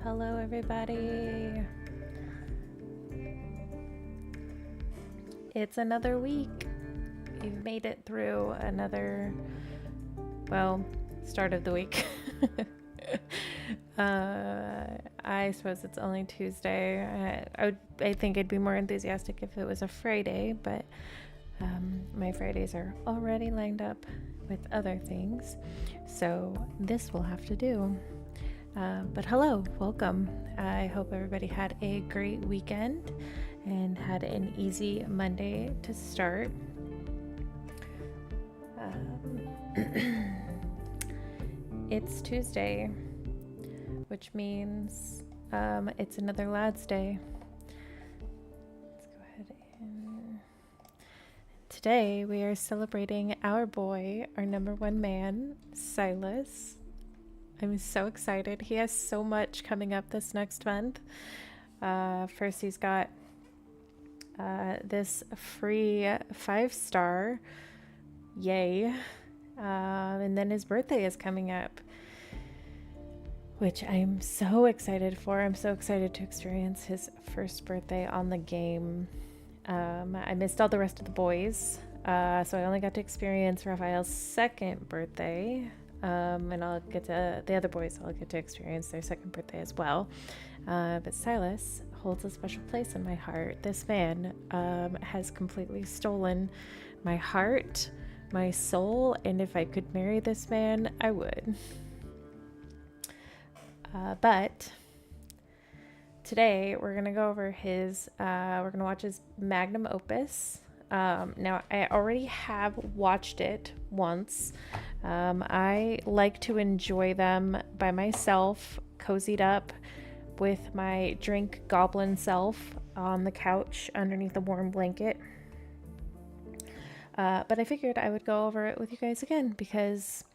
Hello, everybody. It's another week. We've made it through another, well, start of the week. I suppose it's only Tuesday. I think I'd be more enthusiastic if it was a Friday, but my Fridays are already lined up with other things, so this will have to do. But hello, welcome. I hope everybody had a great weekend and had an easy Monday to start. It's Tuesday, which means it's another Lads Day. Let's go ahead and... Today we are celebrating our boy, our number one man, Sylus. I'm so excited. He has so much coming up this next month. First, he's got this free 5-star. Yay. And then his birthday is coming up, which I'm so excited for. I'm so excited to experience his first birthday on the game. I missed all the rest of the boys, so I only got to experience Raphael's second birthday. And I'll get to the other boys, I'll get to experience their second birthday as well. But Sylus holds a special place in my heart. This man has completely stolen my heart, my soul, and if I could marry this man, I would. But today we're gonna go over we're gonna watch his Magnum Opus. Now I already have watched it once. I like to enjoy them by myself, cozied up with my drink goblin self on the couch underneath a warm blanket. But I figured I would go over it with you guys again because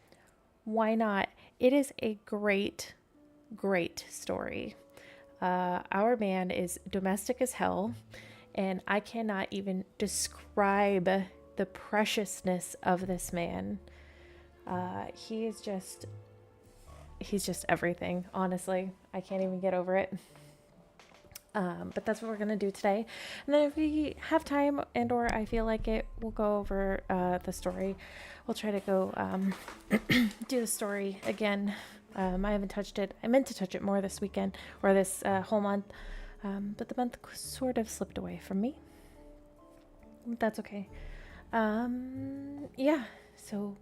why not? It is a great, great story. Our man is domestic as hell, and I cannot even describe the preciousness of this man. He's just everything, honestly. I can't even get over it. But that's what we're gonna do today. And then if we have time and or I feel like it, we'll go over the story. We'll try to go do the story again. I haven't touched it. I meant to touch it more this weekend or this whole month, but the month sort of slipped away from me. That's okay. Yeah, so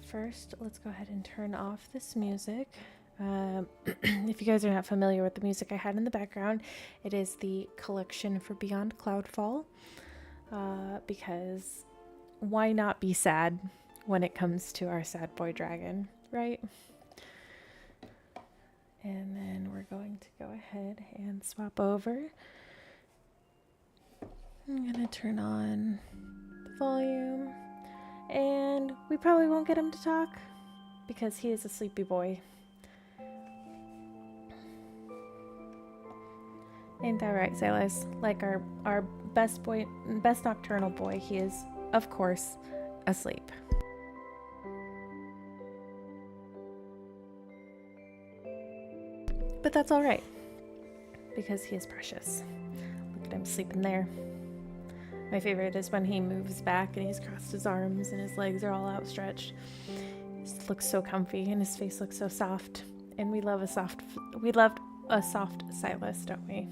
first let's go ahead and turn off this music. If you guys are not familiar with the music I had in the background, it is the collection for Beyond Cloudfall, because why not be sad when it comes to our sad boy dragon, right? And then we're going to go ahead and swap over. I'm gonna turn on the volume, and we probably won't get him to talk. because he is a sleepy boy. Ain't that right, Sylus? Like our best nocturnal boy, he is, of course, asleep. But that's all right, because he is precious. Look at him sleeping there. My favorite is when he moves back and he's crossed his arms and his legs are all outstretched. He looks so comfy and his face looks so soft. And we love a soft Sylus, don't we?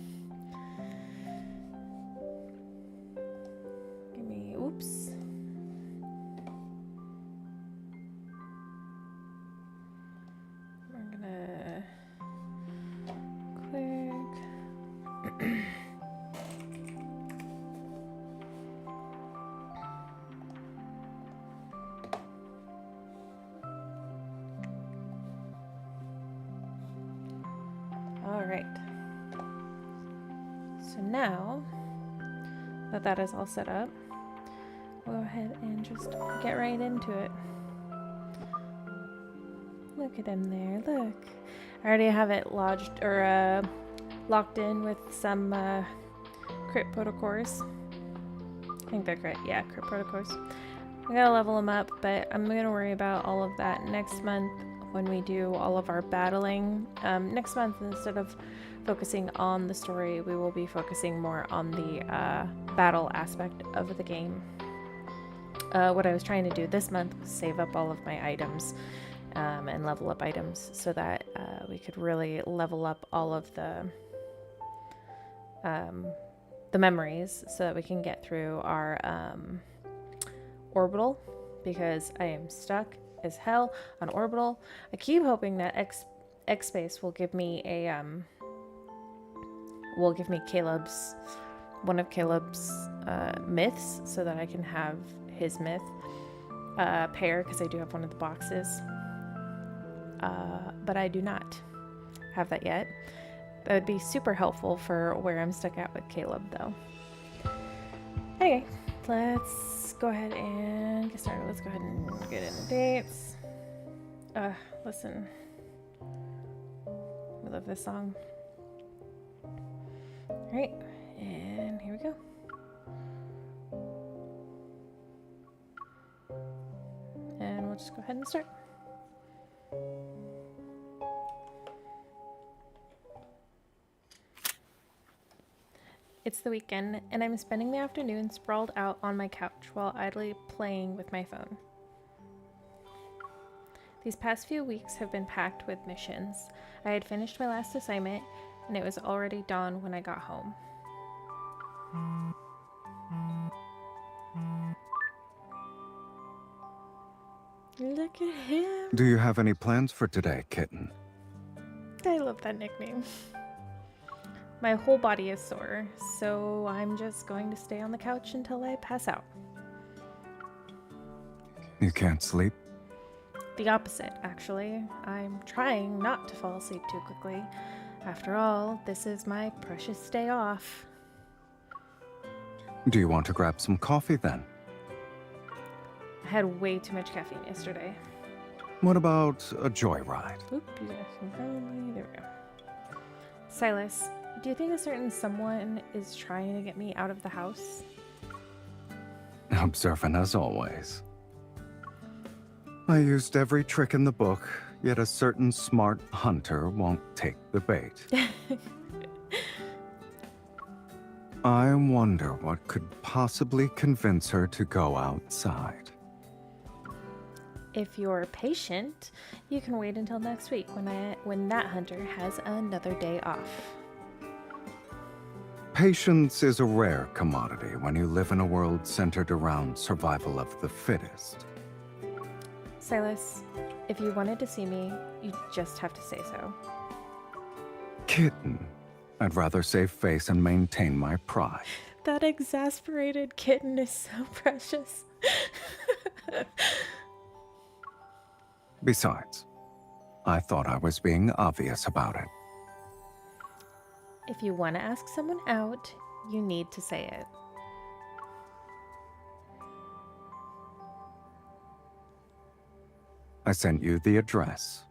Oops. We're gonna quick. All right. So now that that is all set up, go ahead and just get right into it. Look at him there, look. I already have it lodged or locked in with some crit protocors. I think they're crit, yeah, crit protocors. I gotta level them up, but I'm gonna worry about all of that next month when we do all of our battling. Next month, instead of focusing on the story, we will be focusing more on the battle aspect of the game. What I was trying to do this month was save up all of my items and level up items so that we could really level up all of the memories so that we can get through our orbital, because I am stuck as hell on orbital. I keep hoping that X space will give me a one of Caleb's myths so that I can have his myth pair, because I do have one of the boxes, but I do not have that yet. That would be super helpful for where I'm stuck at with Caleb, though. Anyway, let's go ahead and get started. Let's go ahead and get into dates. Listen, I love this song. All right, and here we go. And we'll just go ahead and start. It's the weekend, and I'm spending the afternoon sprawled out on my couch while idly playing with my phone. These past few weeks have been packed with missions. I had finished my last assignment, and it was already dawn when I got home. Look at him. Do you have any plans for today, kitten? I love that nickname. My whole body is sore, so I'm just going to stay on the couch until I pass out. You can't sleep? The opposite, actually. I'm trying not to fall asleep too quickly. After all, this is my precious day off. Do you want to grab some coffee then? I had way too much caffeine yesterday. What about a joyride? Oop, there we go. Sylus, do you think a certain someone is trying to get me out of the house? Observant as always. I used every trick in the book, yet a certain smart hunter won't take the bait. I wonder what could possibly convince her to go outside. If you're patient, you can wait until next week when that hunter has another day off. Patience is a rare commodity when you live in a world centered around survival of the fittest. Sylus, if you wanted to see me, you just have to say so. Kitten, I'd rather save face and maintain my pride. That exasperated kitten is so precious. Besides, I thought I was being obvious about it. If you want to ask someone out, you need to say it. I sent you the address.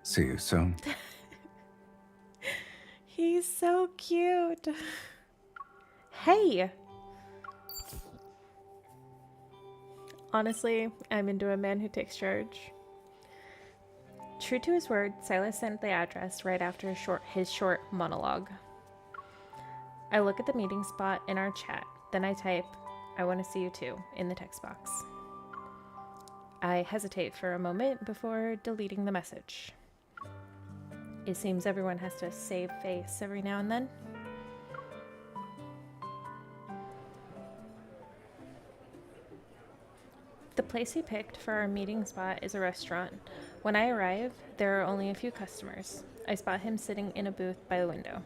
See you soon. He's so cute. Hey! Honestly, I'm into a man who takes charge. True to his word, Sylus sent the address right after his short monologue. I look at the meeting spot in our chat, then I type, "I want to see you too," in the text box. I hesitate for a moment before deleting the message. It seems everyone has to save face every now and then. The place he picked for our meeting spot is a restaurant. When I arrive, there are only a few customers. I spot him sitting in a booth by the window.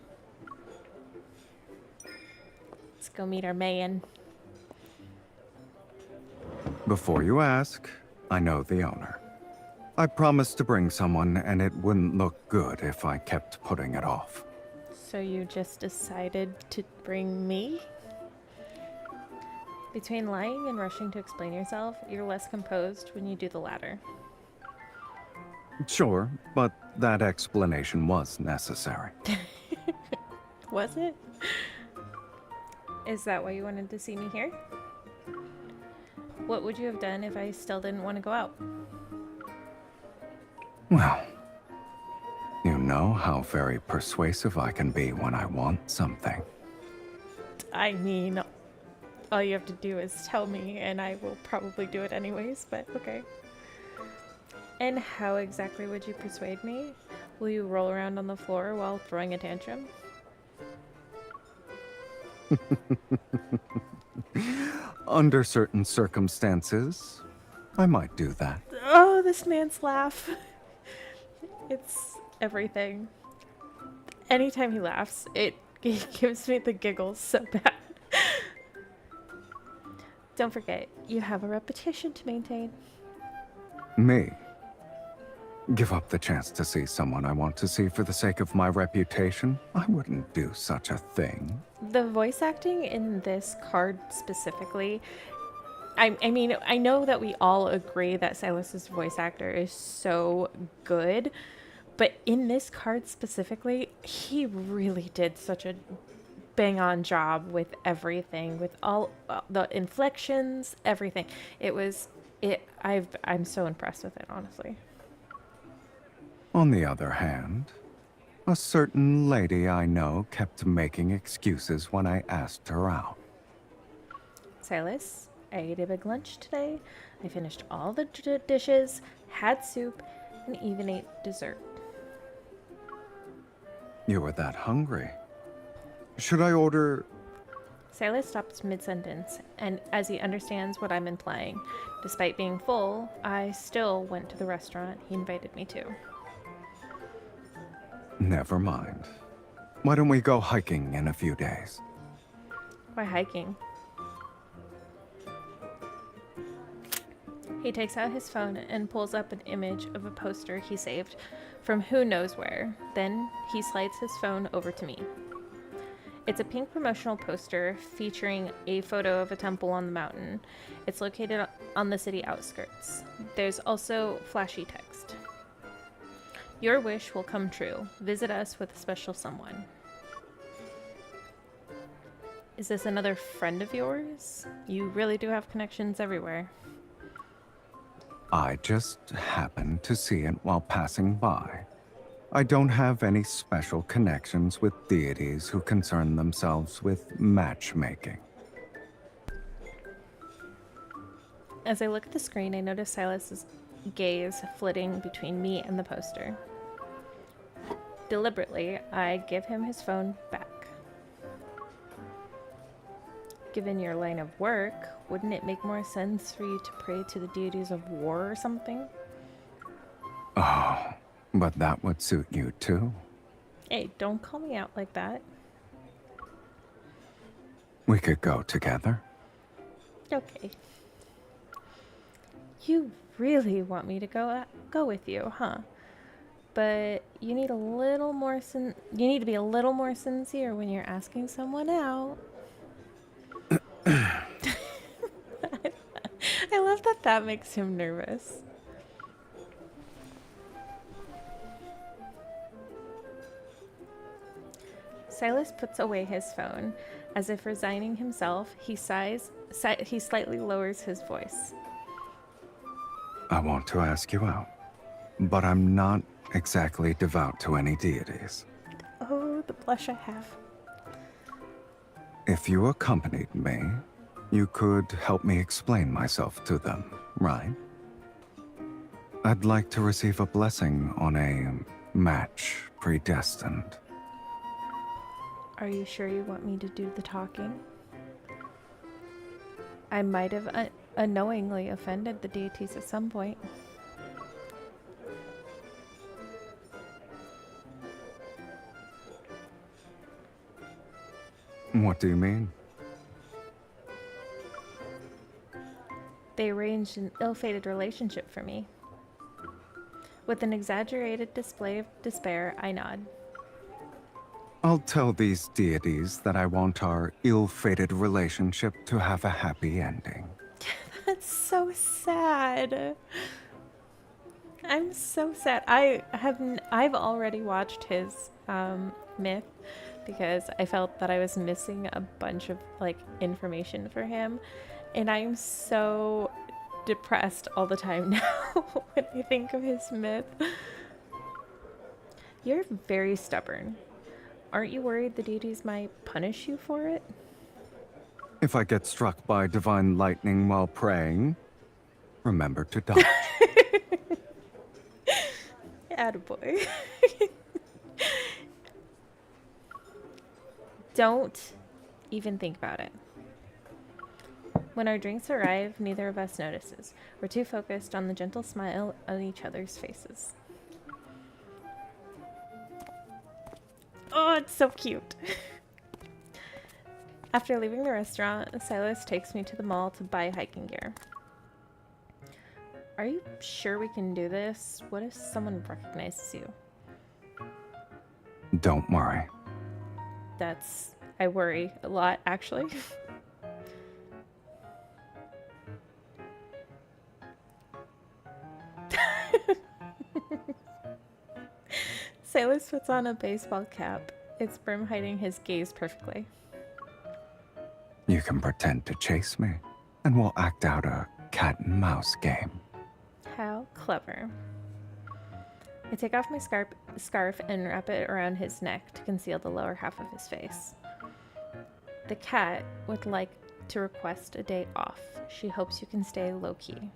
Let's go meet our man. Before you ask, I know the owner. I promised to bring someone, and it wouldn't look good if I kept putting it off. So you just decided to bring me? Between lying and rushing to explain yourself, you're less composed when you do the latter. Sure, but that explanation was necessary. Was it? Is that why you wanted to see me here? What would you have done if I still didn't want to go out? Well, you know how very persuasive I can be when I want something. I mean, all you have to do is tell me and I will probably do it anyways, but okay. And how exactly would you persuade me? Will you roll around on the floor while throwing a tantrum? Under certain circumstances, I might do that. Oh, this man's laugh. It's everything. Anytime he laughs, it gives me the giggles so bad. Don't forget, you have a reputation to maintain. Me? Give up the chance to see someone I want to see for the sake of my reputation? I wouldn't do such a thing. The voice acting in this card specifically, I mean, I know that we all agree that Sylus's voice actor is so good, but in this card specifically, he really did such a bang-on job with everything, with all the inflections, everything. I'm so impressed with it, honestly. On the other hand, a certain lady I know kept making excuses when I asked her out. Sylus, I ate a big lunch today. I finished all the dishes, had soup, and even ate dessert. You were that hungry. Should I order? Sylus stops mid-sentence, and as he understands what I'm implying, despite being full, I still went to the restaurant he invited me to. Never mind. Why don't we go hiking in a few days? Why hiking? He takes out his phone and pulls up an image of a poster he saved from who knows where. Then he slides his phone over to me. It's a pink promotional poster featuring a photo of a temple on the mountain. It's located on the city outskirts. There's also flashy text. Your wish will come true. Visit us with a special someone. Is this another friend of yours? You really do have connections everywhere. I just happened to see it while passing by. I don't have any special connections with deities who concern themselves with matchmaking. As I look at the screen, I notice Sylus's gaze flitting between me and the poster. Deliberately, I give him his phone back. Given your line of work, wouldn't it make more sense for you to pray to the deities of war or something? Oh, but that would suit you too. Hey, don't call me out like that. We could go together. Okay. You really want me to go with you, huh? But you need a little more you need to be a little more sincere when you're asking someone out. I love that makes him nervous. Silas puts away his phone. As if resigning himself, he sighs. He slightly lowers his voice. I want to ask you out, but I'm not exactly devout to any deities. Oh, the blush I have. If you accompanied me, you could help me explain myself to them, right? I'd like to receive a blessing on a match predestined. Are you sure you want me to do the talking? I might have unknowingly offended the deities at some point. What do you mean? They arranged an ill-fated relationship for me. With an exaggerated display of despair, I nod. I'll tell these deities that I want our ill-fated relationship to have a happy ending. That's so sad. I'm so sad. I've already watched his myth because I felt that I was missing a bunch of like information for him, and I'm so depressed all the time now when I think of his myth. You're very stubborn. Aren't you worried the deities might punish you for it? If I get struck by divine lightning while praying, remember to dodge. Attaboy. Don't even think about it. When our drinks arrive, neither of us notices. We're too focused on the gentle smile on each other's faces. Oh, it's so cute. After leaving the restaurant, Sylus takes me to the mall to buy hiking gear. Are you sure we can do this? What if someone recognizes you? Don't worry. I worry a lot, actually. Sylus puts on a baseball cap, its brim hiding his gaze perfectly. You can pretend to chase me, and we'll act out a cat and mouse game. How clever. I take off my scarf and wrap it around his neck to conceal the lower half of his face. The cat would like to request a day off. She hopes you can stay low-key.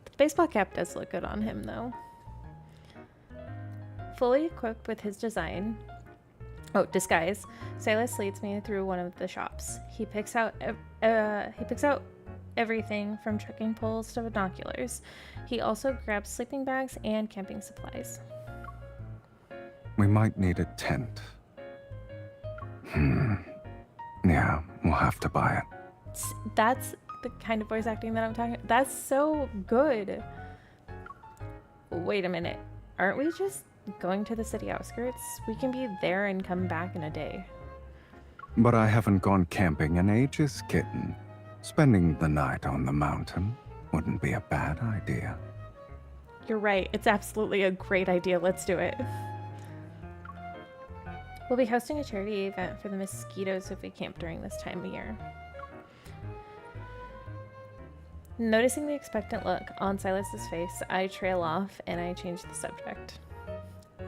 The baseball cap does look good on him, though. Fully equipped with his disguise, Sylus leads me through one of the shops. He picks out everything from trekking poles to binoculars. He also grabs sleeping bags and camping supplies. We might need a tent. Yeah, we'll have to buy it. That's the kind of voice acting that I'm talking about. That's so good. Wait a minute. Aren't we just going to the city outskirts? We can be there and come back in a day. But I haven't gone camping in ages, kitten. Spending the night on the mountain wouldn't be a bad idea. You're right. It's absolutely a great idea. Let's do it. We'll be hosting a charity event for the mosquitoes if we camp during this time of year. Noticing the expectant look on Sylus's face, I trail off and I change the subject.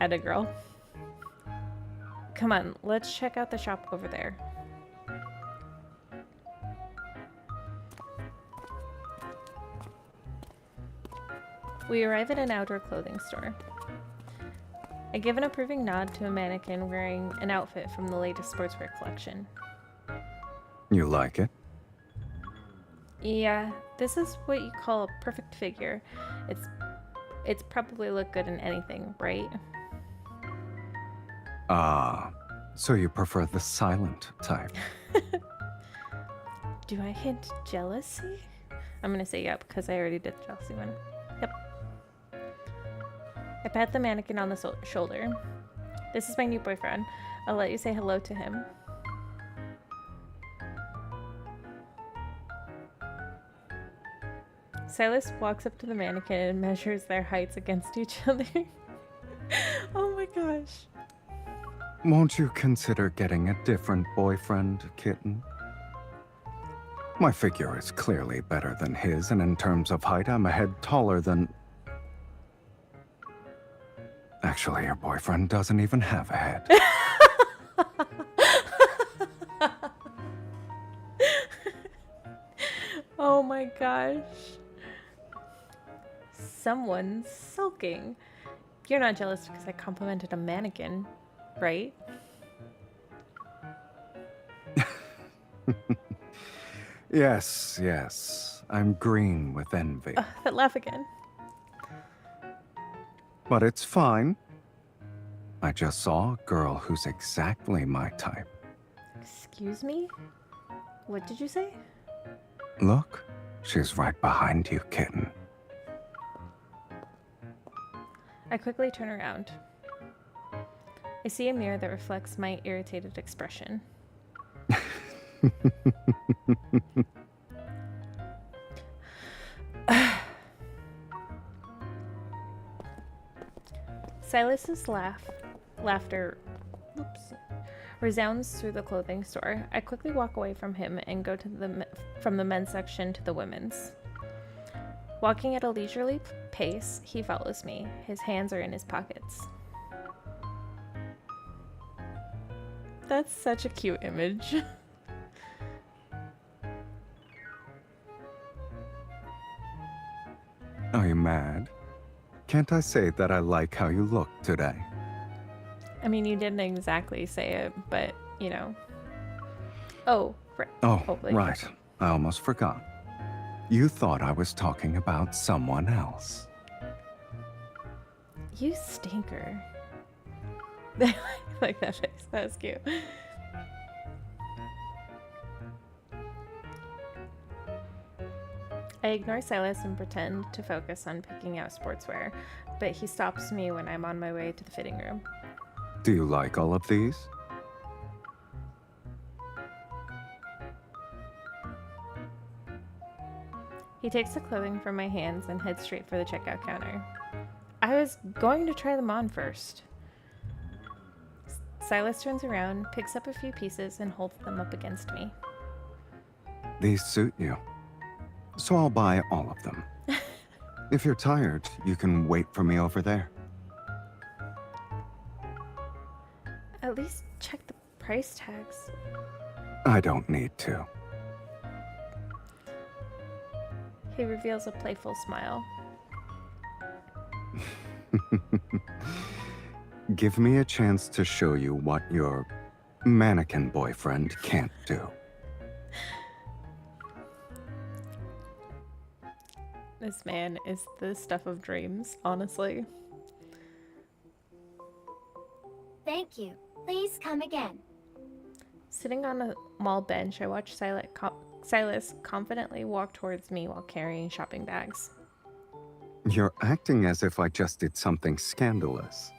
Atta girl. Come on, let's check out the shop over there. We arrive at an outdoor clothing store. I give an approving nod to a mannequin wearing an outfit from the latest sportswear collection. You like it? Yeah, this is what you call a perfect figure. It's probably look good in anything, right? Ah, so you prefer the silent type. Do I hint jealousy? I'm gonna say yep, because I already did the jealousy one. Yep. I pat the mannequin on the shoulder. This is my new boyfriend. I'll let you say hello to him. Sylus walks up to the mannequin and measures their heights against each other. Oh my gosh. Won't you consider getting a different boyfriend, kitten? My figure is clearly better than his, and in terms of height, I'm a head taller than... Actually, your boyfriend doesn't even have a head. Oh my gosh. Someone's sulking. You're not jealous because I complimented a mannequin, right? Yes, yes. I'm green with envy. That laugh again. But it's fine. I just saw a girl who's exactly my type. Excuse me? What did you say? Look, she's right behind you, kitten. I quickly turn around. I see a mirror that reflects my irritated expression. Silas's laughter resounds through the clothing store. I quickly walk away from him and go to from the men's section to the women's. Walking at a leisurely pace, he follows me. His hands are in his pockets. That's such a cute image. Are you mad? Can't I say that I like how you look today? I mean, you didn't exactly say it, but, you know. Oh, right. Right. I almost forgot. You thought I was talking about someone else. You stinker. I like that face. That was cute. I ignore Sylus and pretend to focus on picking out sportswear, but he stops me when I'm on my way to the fitting room. Do you like all of these? He takes the clothing from my hands and heads straight for the checkout counter. I was going to try them on first. Sylus turns around, picks up a few pieces, and holds them up against me. These suit you. So I'll buy all of them. If you're tired, you can wait for me over there. At least check the price tags. I don't need to. He reveals a playful smile. Give me a chance to show you what your mannequin boyfriend can't do. This man is the stuff of dreams, honestly. Thank you. Please come again. Sitting on a mall bench, I watch Sylus confidently walk towards me while carrying shopping bags. You're acting as if I just did something scandalous.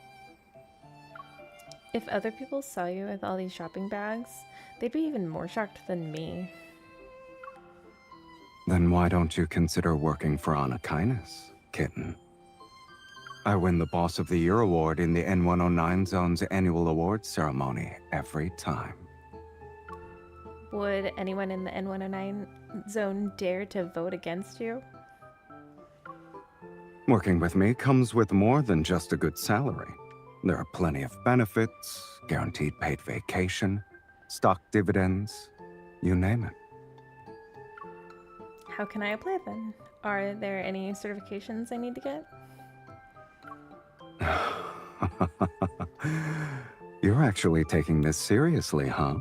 If other people saw you with all these shopping bags, they'd be even more shocked than me. Then why don't you consider working for Anna Kindness, kitten? I win the Boss of the Year award in the N109 Zone's annual awards ceremony every time. Would anyone in the N109 zone dare to vote against you? Working with me comes with more than just a good salary. There are plenty of benefits, guaranteed paid vacation, stock dividends, you name it. How can I apply then? Are there any certifications I need to get? You're actually taking this seriously, huh?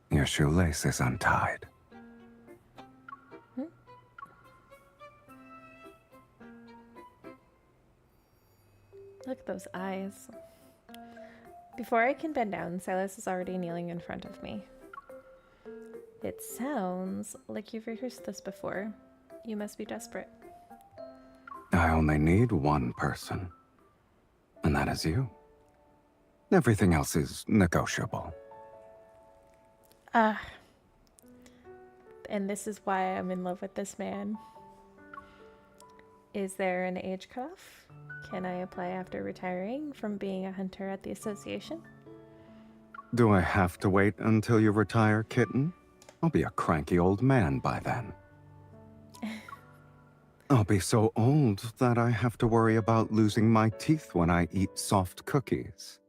Your shoelace is untied. Look at those eyes. Before I can bend down, Sylus is already kneeling in front of me. It sounds like you've rehearsed this before. You must be desperate. I only need one person, and that is you. Everything else is negotiable. and this is why I'm in love with this man. Is there an age cutoff? Can I apply after retiring from being a hunter at the association? Do I have to wait until you retire, kitten? I'll be a cranky old man by then. I'll be so old that I have to worry about losing my teeth when I eat soft cookies.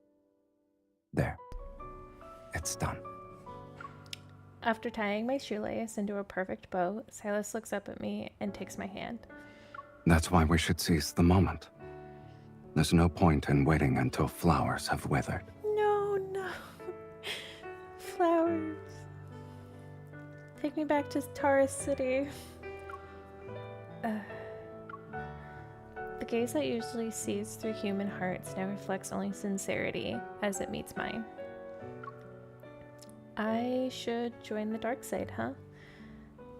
There. It's done. After tying my shoelace into a perfect bow, Sylus looks up at me and takes my hand. That's why we should seize the moment. There's no point in waiting until flowers have withered. No. Flowers. Take me back to Taurus City. The gaze that usually sees through human hearts now reflects only sincerity as it meets mine. I should join the dark side, huh?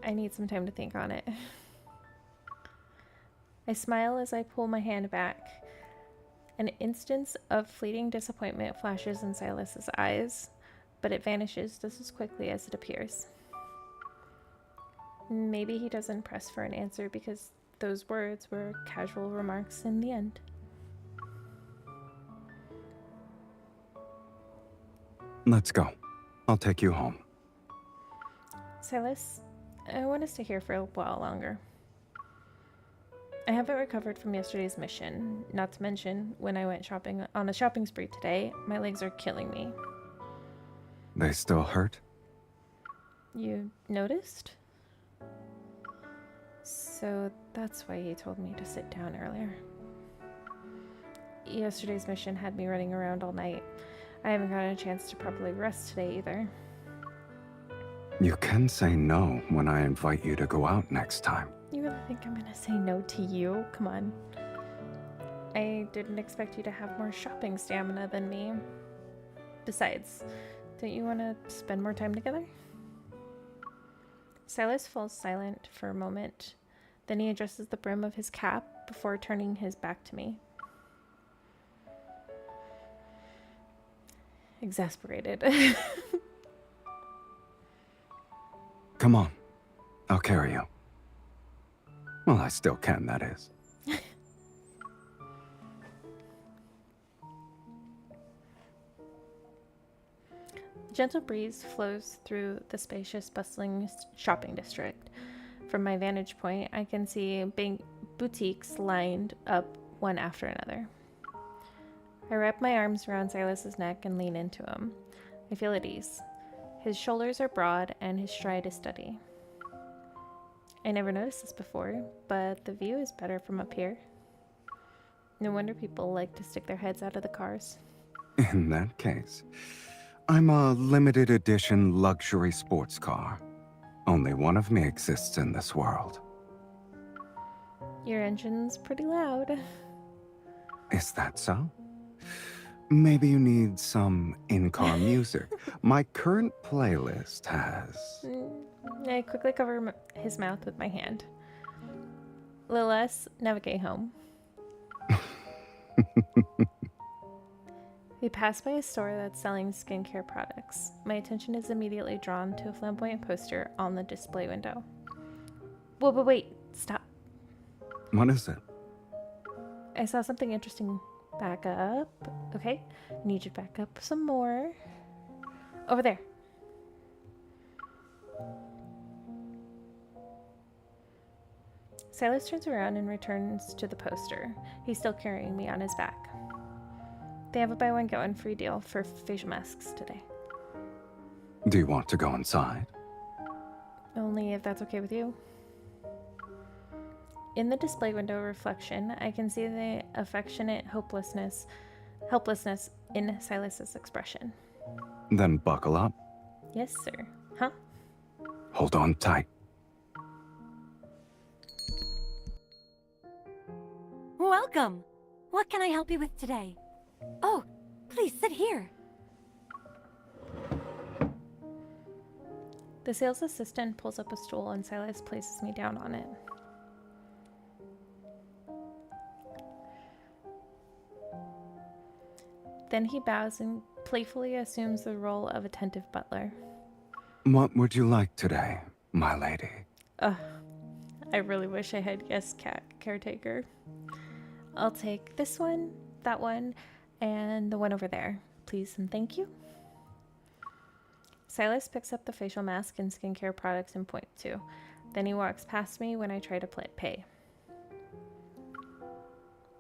I need some time to think on it. I smile as I pull my hand back. An instance of fleeting disappointment flashes in Sylus's eyes, but it vanishes just as quickly as it appears. Maybe he doesn't press for an answer because those words were casual remarks in the end. Let's go. I'll take you home. Sylus, I want to stay here for a while longer. I haven't recovered from yesterday's mission, not to mention when I went shopping on a shopping spree today, my legs are killing me. They still hurt? You noticed? So that's why he told me to sit down earlier. Yesterday's mission had me running around all night. I haven't gotten a chance to properly rest today either. You can say no when I invite you to go out next time. You really think I'm gonna say no to you? Come on. I didn't expect you to have more shopping stamina than me. Besides, don't you want to spend more time together? Sylus falls silent for a moment. Then he adjusts the brim of his cap before turning his back to me. Exasperated. Come on. I'll carry you. Well, I still can, that is. A gentle breeze flows through the spacious, bustling shopping district. From my vantage point, I can see boutiques lined up one after another. I wrap my arms around Sylus's neck and lean into him. I feel at ease. His shoulders are broad and his stride is steady. I never noticed this before, but the view is better from up here. No wonder people like to stick their heads out of the cars. In that case, I'm a limited edition luxury sports car. Only one of me exists in this world. Your engine's pretty loud. Is that so? Maybe you need some in-car music. My current playlist has... I quickly cover his mouth with my hand. Lilith, navigate home. We pass by a store that's selling skincare products. My attention is immediately drawn to a flamboyant poster on the display window. Whoa, but wait, stop. What is it? I saw something interesting. Back up. Okay, I need you to back up some more. Over there. Sylus turns around and returns to the poster. He's still carrying me on his back. They have a buy one get one free deal for facial masks today. Do you want to go inside? Only if that's okay with you. In the display window reflection, I can see the affectionate helplessness in Sylus's expression. Then buckle up. Yes, sir. Huh? Hold on tight. Welcome! What can I help you with today? Oh, please sit here. The sales assistant pulls up a stool and Sylus places me down on it. Then he bows and playfully assumes the role of attentive butler. What would you like today? my lady. Ugh, I really wish I had guest cat caretaker. I'll take this one, that one, and the one over there, please and thank you. Sylus picks up the facial mask and skincare products and points to. Then he walks past me when I try to pay.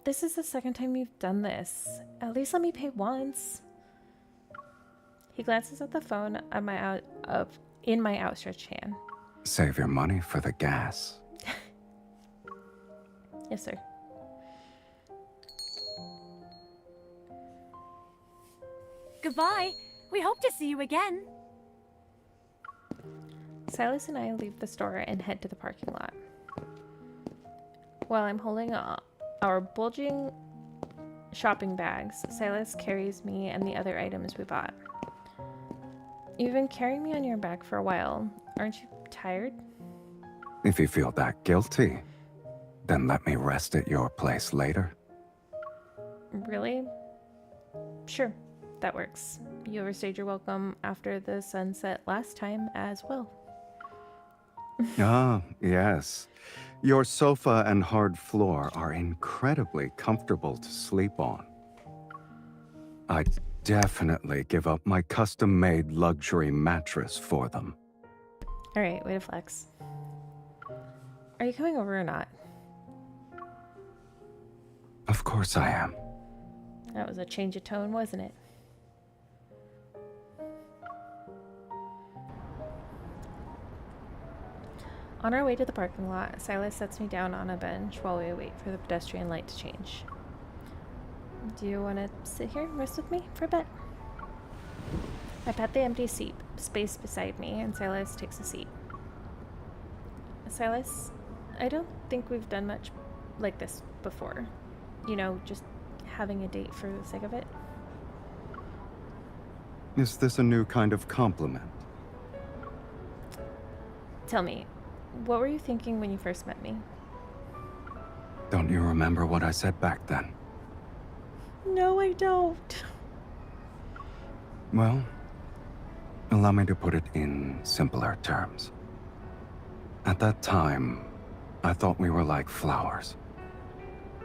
This is the second time you've done this. At least let me pay once. He glances at the phone on in my outstretched hand. Save your money for the gas. Yes, sir. Goodbye. We hope to see you again. Sylus and I leave the store and head to the parking lot. While I'm holding our bulging shopping bags, Sylus carries me and the other items we bought. You've been carrying me on your back for a while. Aren't you tired? If you feel that guilty, then let me rest at your place later. Really? Sure, that works. You overstayed your welcome after the sunset last time as well. Ah, yes. Your sofa and hard floor are incredibly comfortable to sleep on. I'd definitely give up my custom-made luxury mattress for them. Alright, way to flex. Are you coming over or not? Of course I am. That was a change of tone, wasn't it? On our way to the parking lot, Sylus sets me down on a bench while we wait for the pedestrian light to change. Do you want to sit here and rest with me for a bit? I pat the empty seat space beside me, and Sylus takes a seat. Sylus, I don't think we've done much like this before. You know, just having a date for the sake of it. Is this a new kind of compliment? Tell me, what were you thinking when you first met me? Don't you remember what I said back then? No, I don't. Well, allow me to put it in simpler terms. At that time, I thought we were like flowers.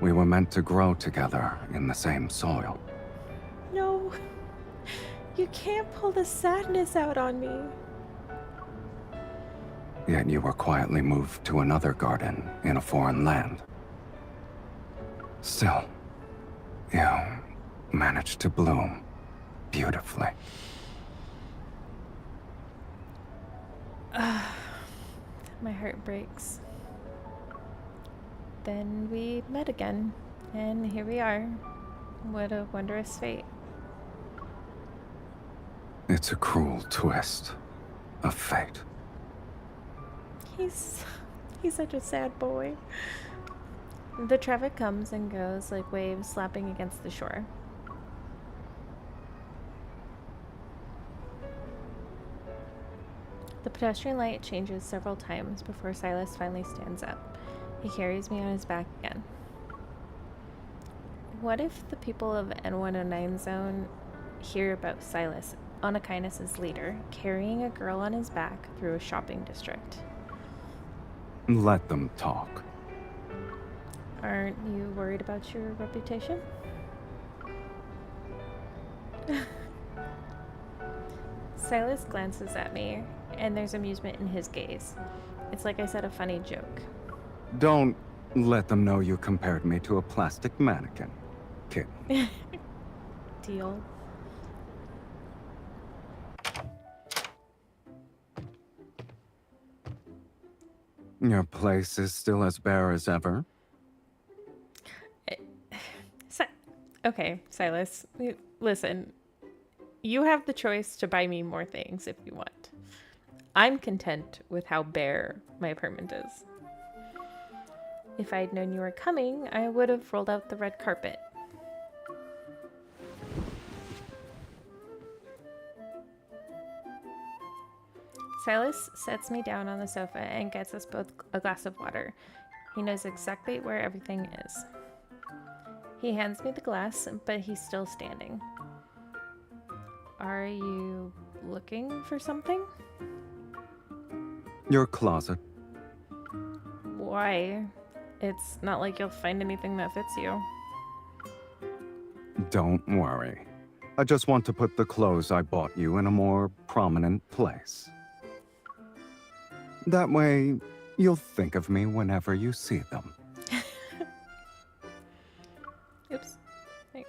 We were meant to grow together in the same soil. No, you can't pull the sadness out on me. Yet you were quietly moved to another garden in a foreign land. Still, you managed to bloom beautifully. My heart breaks. Then we met again, and here we are. What a wondrous fate. It's a cruel twist of fate. He's such a sad boy. The traffic comes and goes like waves slapping against the shore. The pedestrian light changes several times before Sylus finally stands up. He carries me on his back again. What if the people of N109 Zone hear about Sylus, Onakainus' leader, carrying a girl on his back through a shopping district? Let them talk. Aren't you worried about your reputation? Sylus glances at me, and there's amusement in his gaze. It's like I said a funny joke. Don't let them know you compared me to a plastic mannequin, kid. Deal. Your place is still as bare as ever? Okay, Sylus, listen. You have the choice to buy me more things if you want. I'm content with how bare my apartment is. If I'd known you were coming, I would have rolled out the red carpet. Sylus sets me down on the sofa and gets us both a glass of water. He knows exactly where everything is. He hands me the glass, but he's still standing. Are you looking for something? Your closet. Why? It's not like you'll find anything that fits you. Don't worry. I just want to put the clothes I bought you in a more prominent place. That way, you'll think of me whenever you see them. Oops. Right.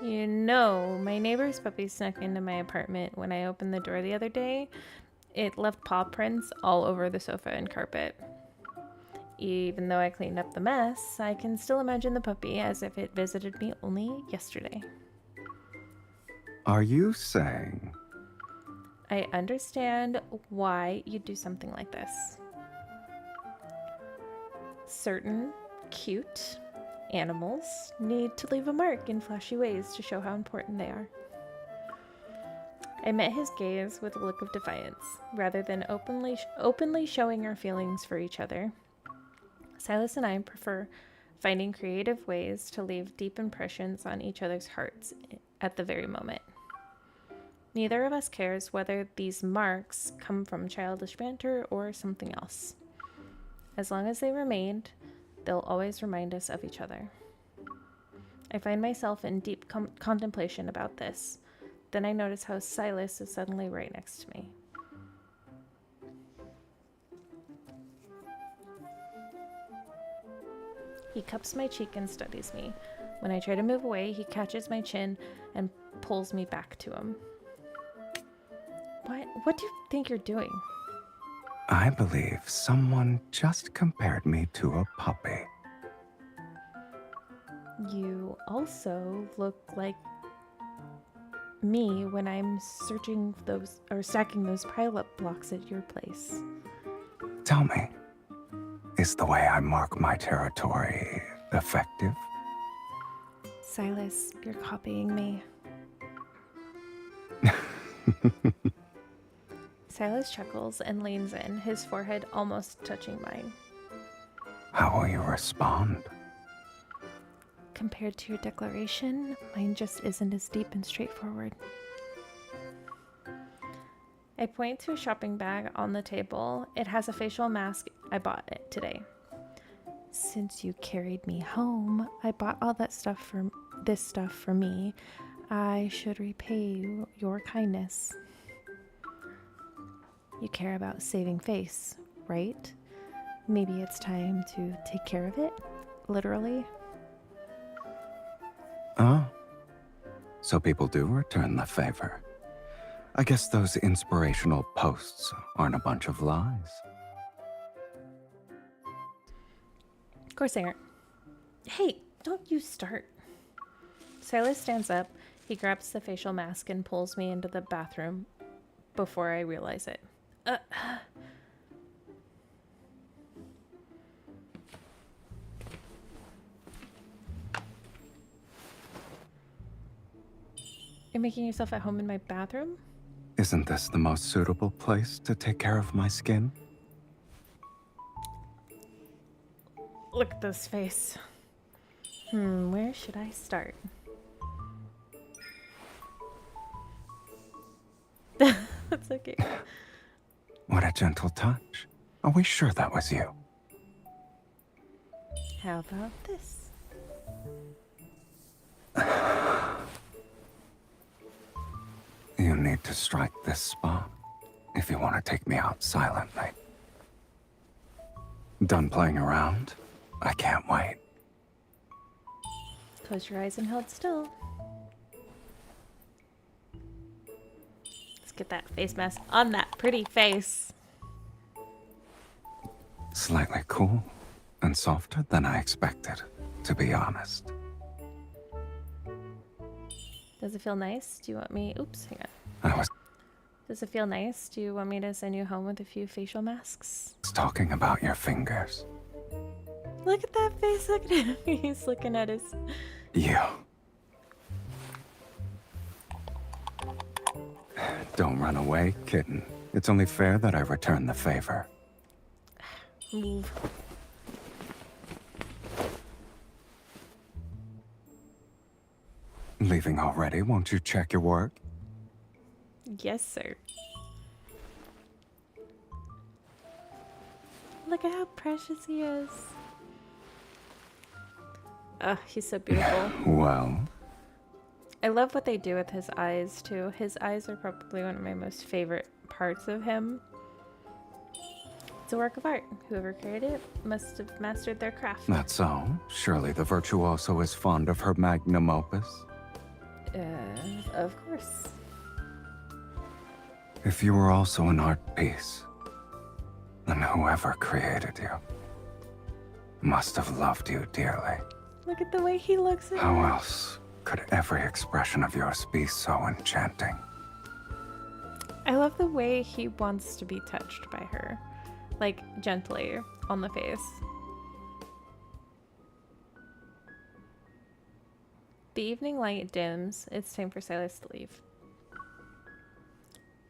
You know, my neighbor's puppy snuck into my apartment when I opened the door the other day. It left paw prints all over the sofa and carpet. Even though I cleaned up the mess, I can still imagine the puppy as if it visited me only yesterday. Are you saying... I understand why you'd do something like this. Certain cute animals need to leave a mark in flashy ways to show how important they are. I met his gaze with a look of defiance, rather than openly showing our feelings for each other. Sylus and I prefer finding creative ways to leave deep impressions on each other's hearts at the very moment. Neither of us cares whether these marks come from childish banter or something else. As long as they remained, they'll always remind us of each other. I find myself in deep contemplation about this. Then I notice how Sylus is suddenly right next to me. He cups my cheek and studies me. When I try to move away, he catches my chin and pulls me back to him. What do you think you're doing? I believe someone just compared me to a puppy. You also look like me when I'm searching those or stacking those pile-up blocks at your place. Tell me, is the way I mark my territory effective? Sylus, you're copying me. Sylus chuckles and leans in, his forehead almost touching mine. How will you respond? Compared to your declaration, mine just isn't as deep and straightforward. I point to a shopping bag on the table. It has a facial mask. I bought it today. Since you carried me home, I bought all that stuff for me. I should repay you your kindness. You care about saving face, right? Maybe it's time to take care of it, literally. Oh, so people do return the favor. I guess those inspirational posts aren't a bunch of lies. Of course they aren't. Hey, don't you start. Sylus stands up. He grabs the facial mask and pulls me into the bathroom before I realize it. You're making yourself at home in my bathroom? Isn't this the most suitable place to take care of my skin? Look at this face. Where should I start? That's okay. What a gentle touch. Are we sure that was you? How about this? You need to strike this spot if you want to take me out silently. Done playing around? I can't wait. Close your eyes and hold still. Let's get that face mask on that pretty face. Slightly cool and softer than I expected, to be honest. Does it feel nice? Do you want me... Oops, hang on. I was Does it feel nice? Do you want me to send you home with a few facial masks? talking about your fingers. Look at that face. Look at him. He's looking at his... You. Don't run away, kitten. It's only fair that I return the favor. Move. Leaving already? Won't you check your work? Yes, sir. Look at how precious he is. Ugh, he's so beautiful. Well, I love what they do with his eyes, too. His eyes are probably one of my most favorite parts of him. It's a work of art. Whoever created it must have mastered their craft. that's so. Surely the virtuoso is fond of her Magnum Opus. Of course. If you were also an art piece, then whoever created you must have loved you dearly. Look at the way he looks at How her. else could every expression of yours be so enchanting? I love the way he wants to be touched by her. Like, gently on the face. The evening light dims. It's time for Sylus to leave.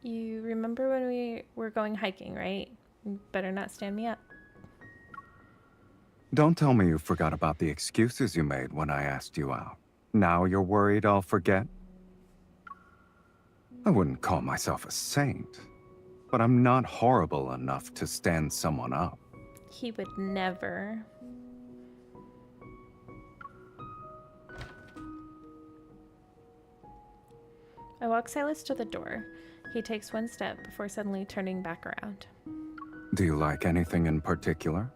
You remember when we were going hiking, right? You better not stand me up. Don't tell me you forgot about the excuses you made when I asked you out. Now you're worried I'll forget? I wouldn't call myself a saint, but I'm not horrible enough to stand someone up. He would never. I walk Sylus to the door. He takes one step before suddenly turning back around. Do you like anything in particular?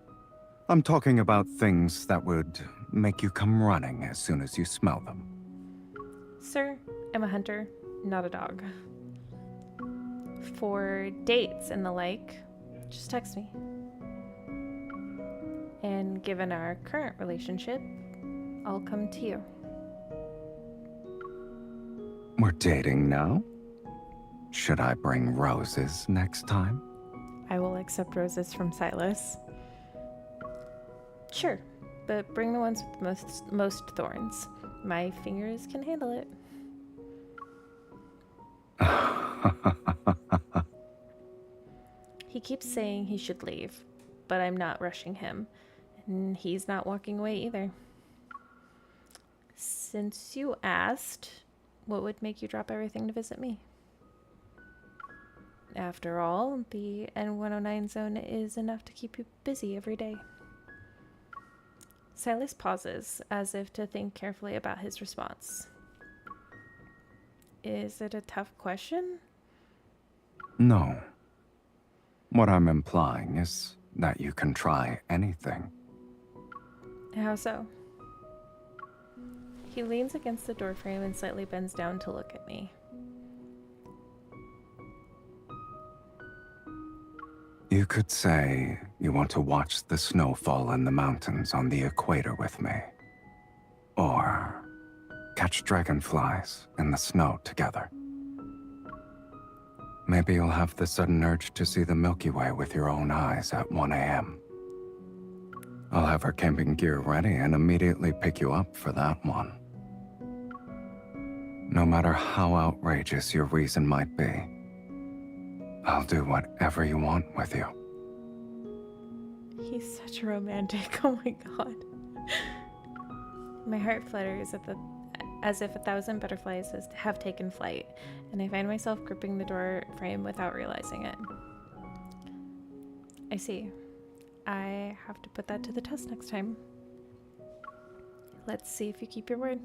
I'm talking about things that would make you come running as soon as you smell them. Sir, I'm a hunter, not a dog. For dates and the like, just text me. And given our current relationship, I'll come to you. We're dating now? Should I bring roses next time? I will accept roses from Sylus. Sure, but bring the ones with most thorns. My fingers can handle it. He keeps saying he should leave, but I'm not rushing him, and he's not walking away either. Since you asked, what would make you drop everything to visit me? After all, the N109 zone is enough to keep you busy every day. Sylus pauses, as if to think carefully about his response. Is it a tough question? No. What I'm implying is that you can try anything. How so? He leans against the doorframe and slightly bends down to look at me. You could say you want to watch the snow fall in the mountains on the equator with me. Or catch dragonflies in the snow together. Maybe you'll have the sudden urge to see the Milky Way with your own eyes at 1 a.m. I'll have our camping gear ready and immediately pick you up for that one. No matter how outrageous your reason might be, I'll do whatever you want with you. He's such a romantic. Oh my god. My heart flutters as if 1,000 butterflies have taken flight, and I find myself gripping the door frame without realizing it. I see. I have to put that to the test next time. Let's see if you keep your word.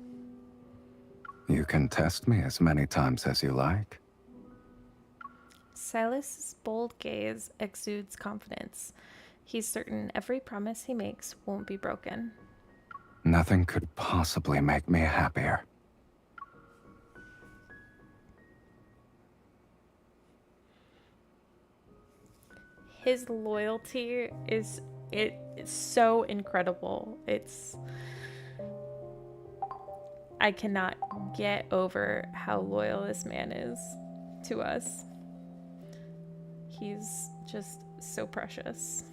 You can test me as many times as you like. Sylus' bold gaze exudes confidence. He's certain every promise he makes won't be broken. Nothing could possibly make me happier. His loyalty is so incredible. I cannot get over how loyal this man is to us. He's just so precious.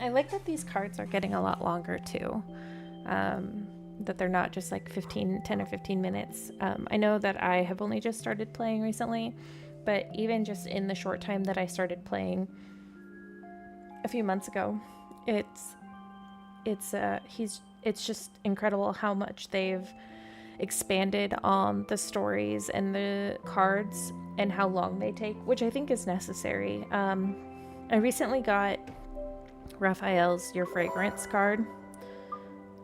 I like that these cards are getting a lot longer too. That they're not just like 10 or 15 minutes. I know that I have only just started playing recently, but even just in the short time that I started playing a few months ago, it's just incredible how much they've expanded on the stories and the cards and how long they take, which I think is necessary. I recently got Raphael's Your Fragrance card.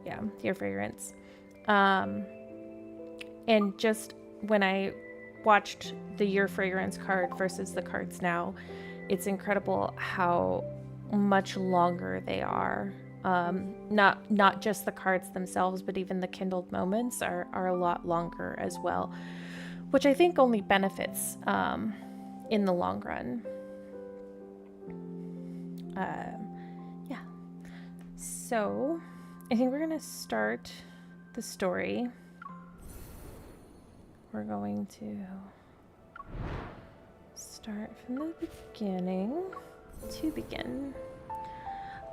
Yeah, Your Fragrance. And just when I watched the Your Fragrance card versus the cards now, it's incredible how much longer they are. Not just the cards themselves, but even the kindled moments are a lot longer as well, which I think only benefits in the long run. Yeah. So I think we're gonna start the story. We're going to start from the beginning to begin.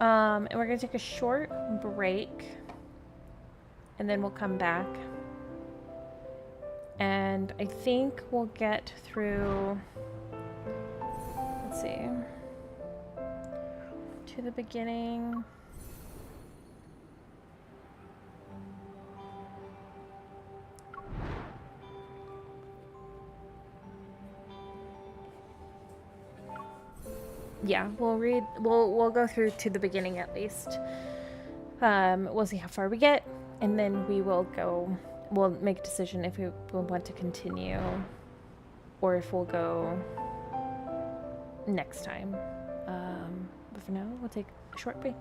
And we're going to take a short break and then we'll come back. And I think we'll get through, let's see, to the beginning. Yeah, we'll go through to the beginning at least. We'll see how far we get, and then we'll make a decision if we want to continue or if we'll go next time. But for now, we'll take a short break.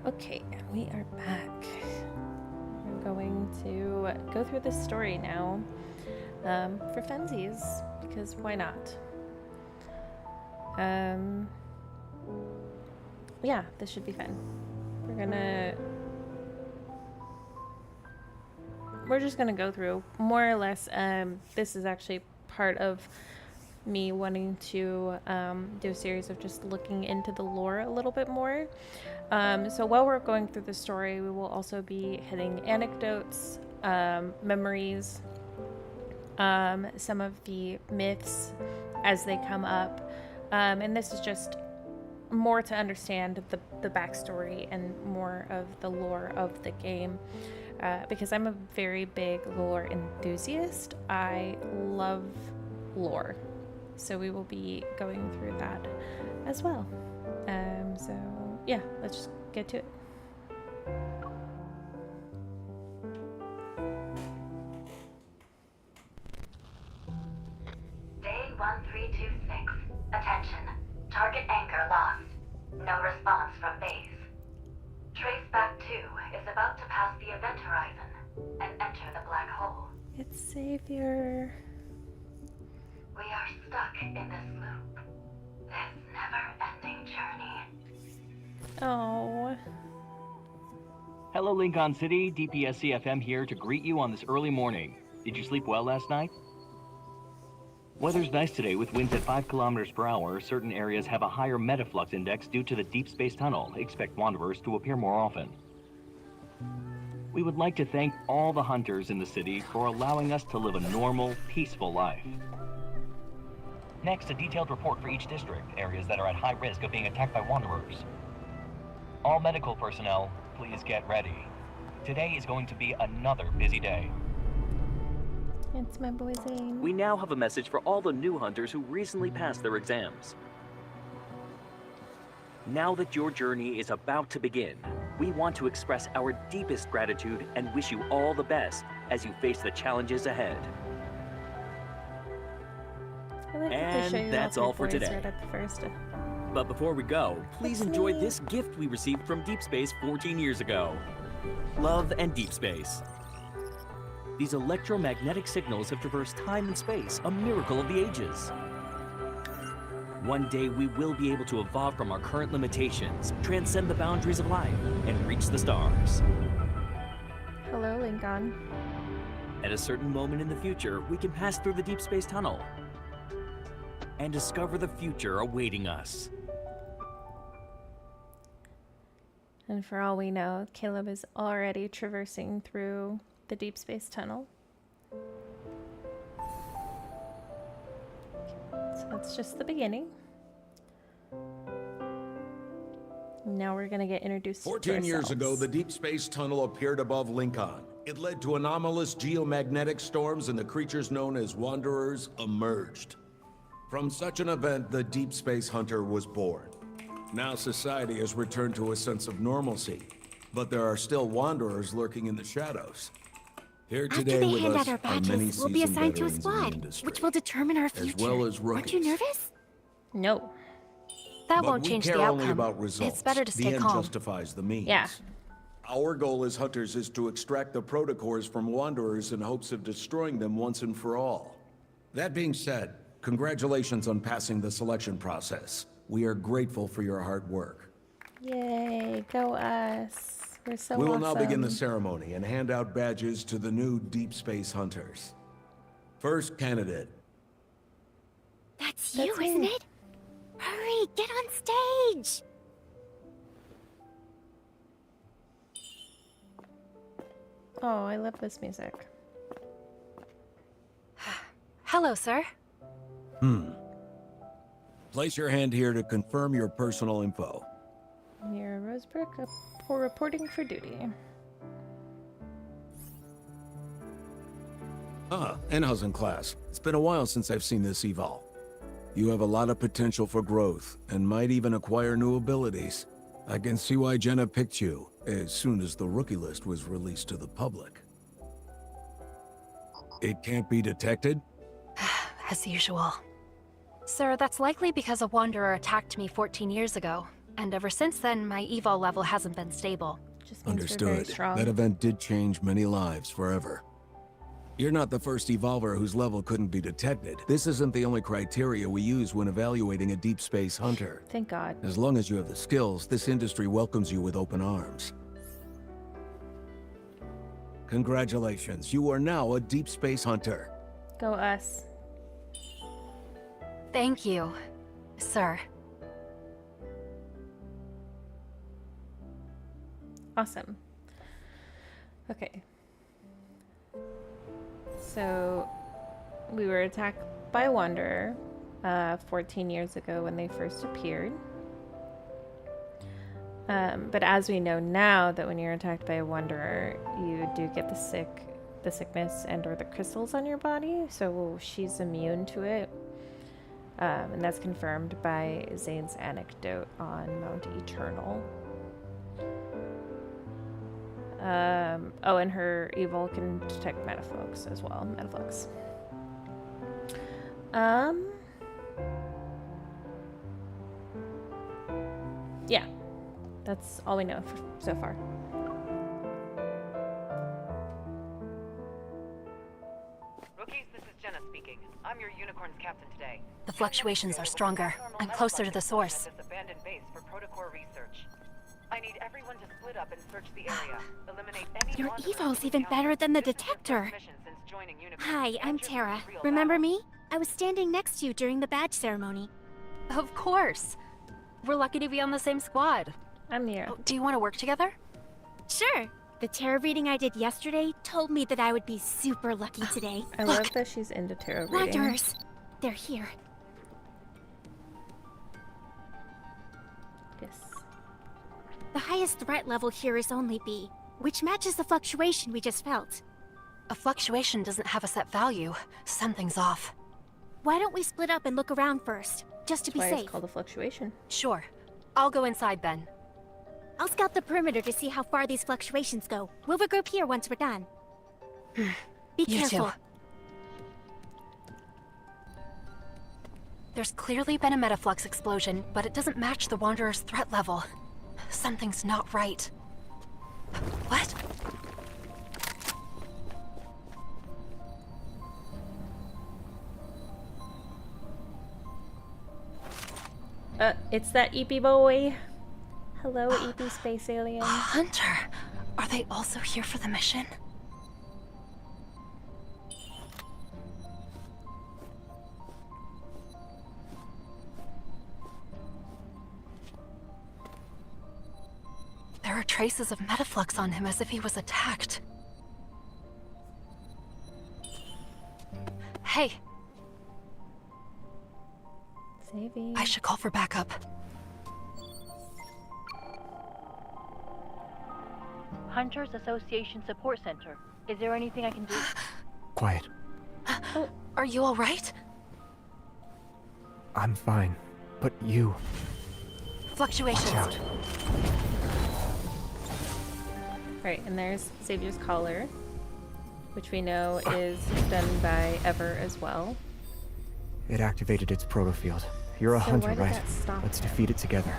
Okay, we are back. We're going to go through this story now for funsies, because why not? Yeah, this should be fun. We're just gonna go through more or less. This is actually part of me wanting to do a series of just looking into the lore a little bit more. So while we're going through the story, we will also be hitting anecdotes, memories, some of the myths as they come up. And this is just more to understand the backstory and more of the lore of the game. Because I'm a very big lore enthusiast. I love lore. So we will be going through that as well. So yeah, let's just get to it. Day 1326. Attention. Target anchor lost. No response from base. Traceback 2 is about to pass the event horizon and enter the black hole. It's Savior. We are stuck in this loop. This never-ending journey. Oh. Hello, Lincoln City. DPSC-FM here to greet you on this early morning. Did you sleep well last night? Weather's nice today with winds at 5 kilometers per hour. Certain areas have a higher metaflux index due to the deep space tunnel. Expect wanderers to appear more often. We would like to thank all the hunters in the city for allowing us to live a normal, peaceful life. Next, a detailed report for each district, areas that are at high risk of being attacked by wanderers. All medical personnel, please get ready. Today is going to be another busy day. It's my boy Zane. We now have a message for all the new hunters who recently passed their exams. Now that your journey is about to begin, we want to express our deepest gratitude and wish you all the best as you face the challenges ahead. I like that they show And you that's all all for three boys today. right at the first. But before we go, please That's enjoy me. this gift we received from Deep Space 14 years ago. Love and Deep Space. These electromagnetic signals have traversed time and space, a miracle of the ages. One day we will be able to evolve from our current limitations, transcend the boundaries of life, and reach the stars. Hello, Lincoln. At a certain moment in the future, we can pass through the deep space tunnel and discover the future awaiting us. And for all we know, Caleb is already traversing through the deep space tunnel. So that's just the beginning. Now we're gonna get introduced to 14 years ago, ourselves. the deep space tunnel appeared above Lincoln. It led to anomalous geomagnetic storms, and the creatures known as Wanderers emerged. From such an event, the Deep Space Hunter was born. Now society has returned to a sense of normalcy, but there are still Wanderers lurking in the shadows. Here After today they with hand us out our are many badges, we'll be seasoned assigned to a veterans in the squad, industry, which will determine our as future. well as Aren't you rookies. nervous? No. That But won't we change care the only outcome. about results. It's better to The stay end calm. justifies the means. Yeah. Our goal as hunters is to extract the protocors from Wanderers in hopes of destroying them once and for all. That being said, congratulations on passing the selection process. We are grateful for your hard work. Yay, go us. We're so We will awesome. now begin the ceremony and hand out badges to the new Deep Space Hunters. First candidate. That's That's you, me. isn't it? Hurry, get on stage! Oh, I love this music. Hello, sir. Place your hand here to confirm your personal info. Mira Rosebrook, reporting for duty. Ah, Enhausen class. It's been a while since I've seen this eval. You have a lot of potential for growth, and might even acquire new abilities. I can see why Jenna picked you, as soon as the rookie list was released to the public. It can't be detected? As usual. Sir, that's likely because a Wanderer attacked me 14 years ago. And ever since then, my evol level hasn't been stable. Just means they're very Understood. strong. That event did change many lives forever. You're not the first evolver whose level couldn't be detected. This isn't the only criteria we use when evaluating a deep space hunter. Thank God. As long as you have the skills, this industry welcomes you with open arms. Congratulations, you are now a deep space hunter. Go us. Thank you, sir. Awesome. Okay. So, we were attacked by a Wanderer 14 years ago when they first appeared. But as we know now, that when you're attacked by a Wanderer, you do get the sickness and/or the crystals on your body. So she's immune to it, and that's confirmed by Zane's anecdote on Mount Eternal. Oh, and her evil can detect metaflux as well. Metaflux. Yeah, that's all we know so far. Rookies, this is Jenna speaking. I'm your Unicorn's captain today. The fluctuations are stronger. I'm closer to the source. This abandoned base for protocore research. I need everyone to split up and search the area. Eliminate any Your wanderers evol's who even encounter. better than the This is your detector. first mission since joining Unicorn. Hi, I'm Enter Tara. this real Remember battle. me? I was standing next to you during the badge ceremony. Of course. We're lucky to be on the same squad. I'm Mira. Do you want to work together? Sure. The tarot reading I did yesterday told me that I would be super lucky today. I love that she's into tarot reading. Wanderers. They're here. Yes. The highest threat level here is only B, which matches the fluctuation we just felt. A fluctuation doesn't have a set value. Something's off. Why don't we split up and look around first, just to That's be why safe? it's called a fluctuation. Sure. I'll go inside then. I'll scout the perimeter to see how far these fluctuations go. We'll regroup here once we're done. Be You careful. too. There's clearly been a metaflux explosion, but it doesn't match the Wanderer's threat level. Something's not right. What? It's that EP boy. Hello, EP space alien. Hunter! Are they also here for the mission? There are traces of metaflux on him as if he was attacked. Hey, Saving. I should call for backup. Hunters Association Support Center. Is there anything I can do? Quiet. Are you all right? I'm fine. But you... Fluctuations. Watch out. Right, and there's Xavier's collar, which we know is done by Ever as well. It activated its protofield. You're a So hunter, why did right? that stop Let's it? defeat it together.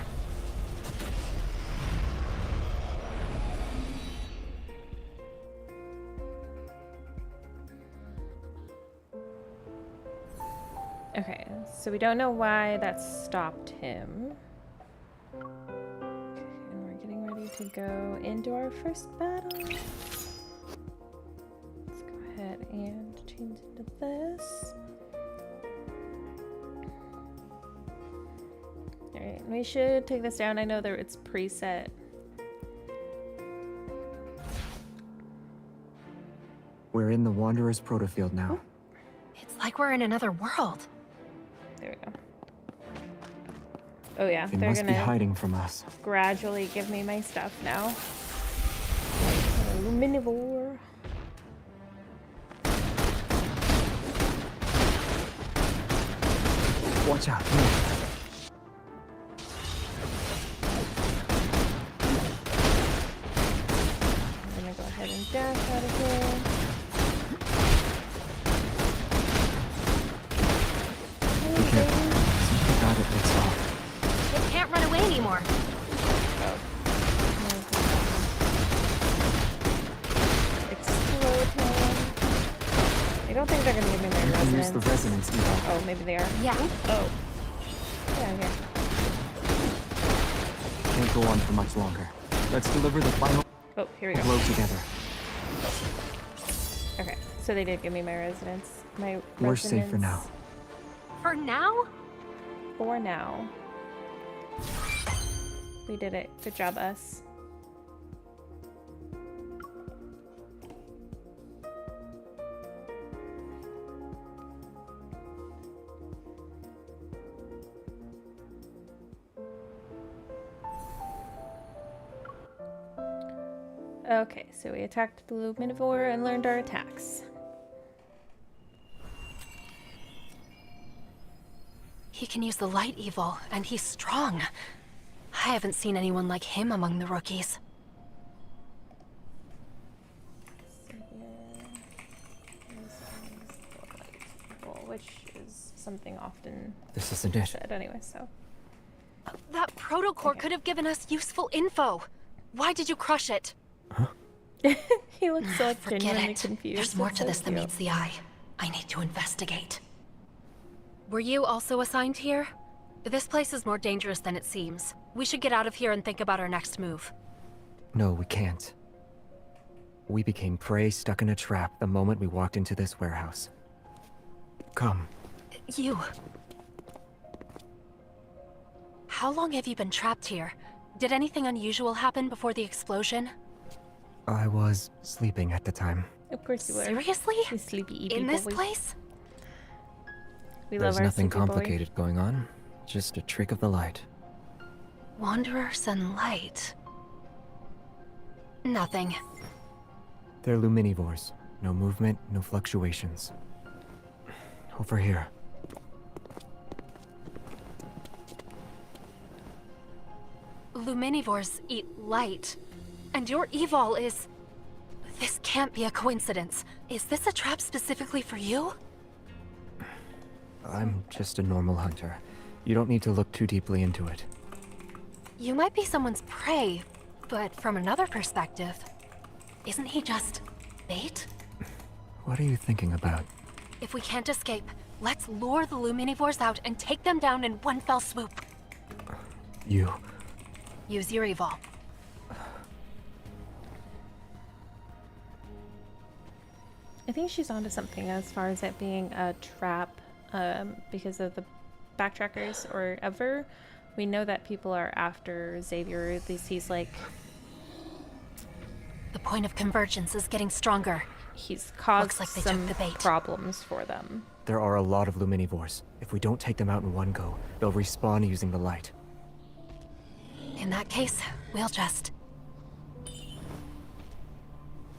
Okay, so we don't know why that stopped him. Okay, and we're getting ready to go into our first battle. Let's go ahead and change into this. Alright, we should take this down. I know that it's preset. We're in the Wanderer's protofield now. It's like we're in another world. There we go. Oh yeah, They they're must be gonna hiding from us. gradually give me my stuff now. Minivore. Watch out. Move. I'm gonna go ahead and dash out of here. Be careful. Something about it looks off. It can't run away anymore. Where's the resonance eval? Oh, maybe they are. Yeah. Oh. Yeah, here. Can't go on for much longer. Let's deliver the final Oh, here we go. blow together. Okay, so they did give me my residence. My We're safe for now. For now? For now. We did it. Good job, us. Okay, so we attacked the Luminivore and learned our attacks. He can use the light evil, and he's strong. I haven't seen anyone like him among the rookies. Which is something often This isn't it. said anyway, so. That protocore could have given us useful info. Why did you crush it? He looks so Forget genuinely it. confused. There's more It's to so this than cute. meets the eye. I need to investigate. Were you also assigned here? This place is more dangerous than it seems. We should get out of here and think about our next move. No, we can't. We became prey stuck in a trap the moment we walked into this warehouse. Come. You. How long have you been trapped here? Did anything unusual happen before the explosion? I was sleeping at the time. Of course you were. Seriously? You sleepy In this boy. place? We There's love our nothing sleepy boy. complicated going on. Just a trick of the light. Wanderers and light. Nothing. They're luminivores. No movement, no fluctuations. Over here. Luminivores eat light. And your evol is... This can't be a coincidence. Is this a trap specifically for you? I'm just a normal hunter. You don't need to look too deeply into it. You might be someone's prey, but from another perspective, isn't he just bait? What are you thinking about? If we can't escape, let's lure the Luminivores out and take them down in one fell swoop. You... Use your evol. I think she's onto something as far as it being a trap because of the backtrackers or ever. We know that people are after Xavier, at least he's like... The point of convergence is getting stronger. He's caused Looks like they some took the bait. problems for them. There are a lot of luminivores. If we don't take them out in one go, they'll respawn using the light. In that case, we'll just...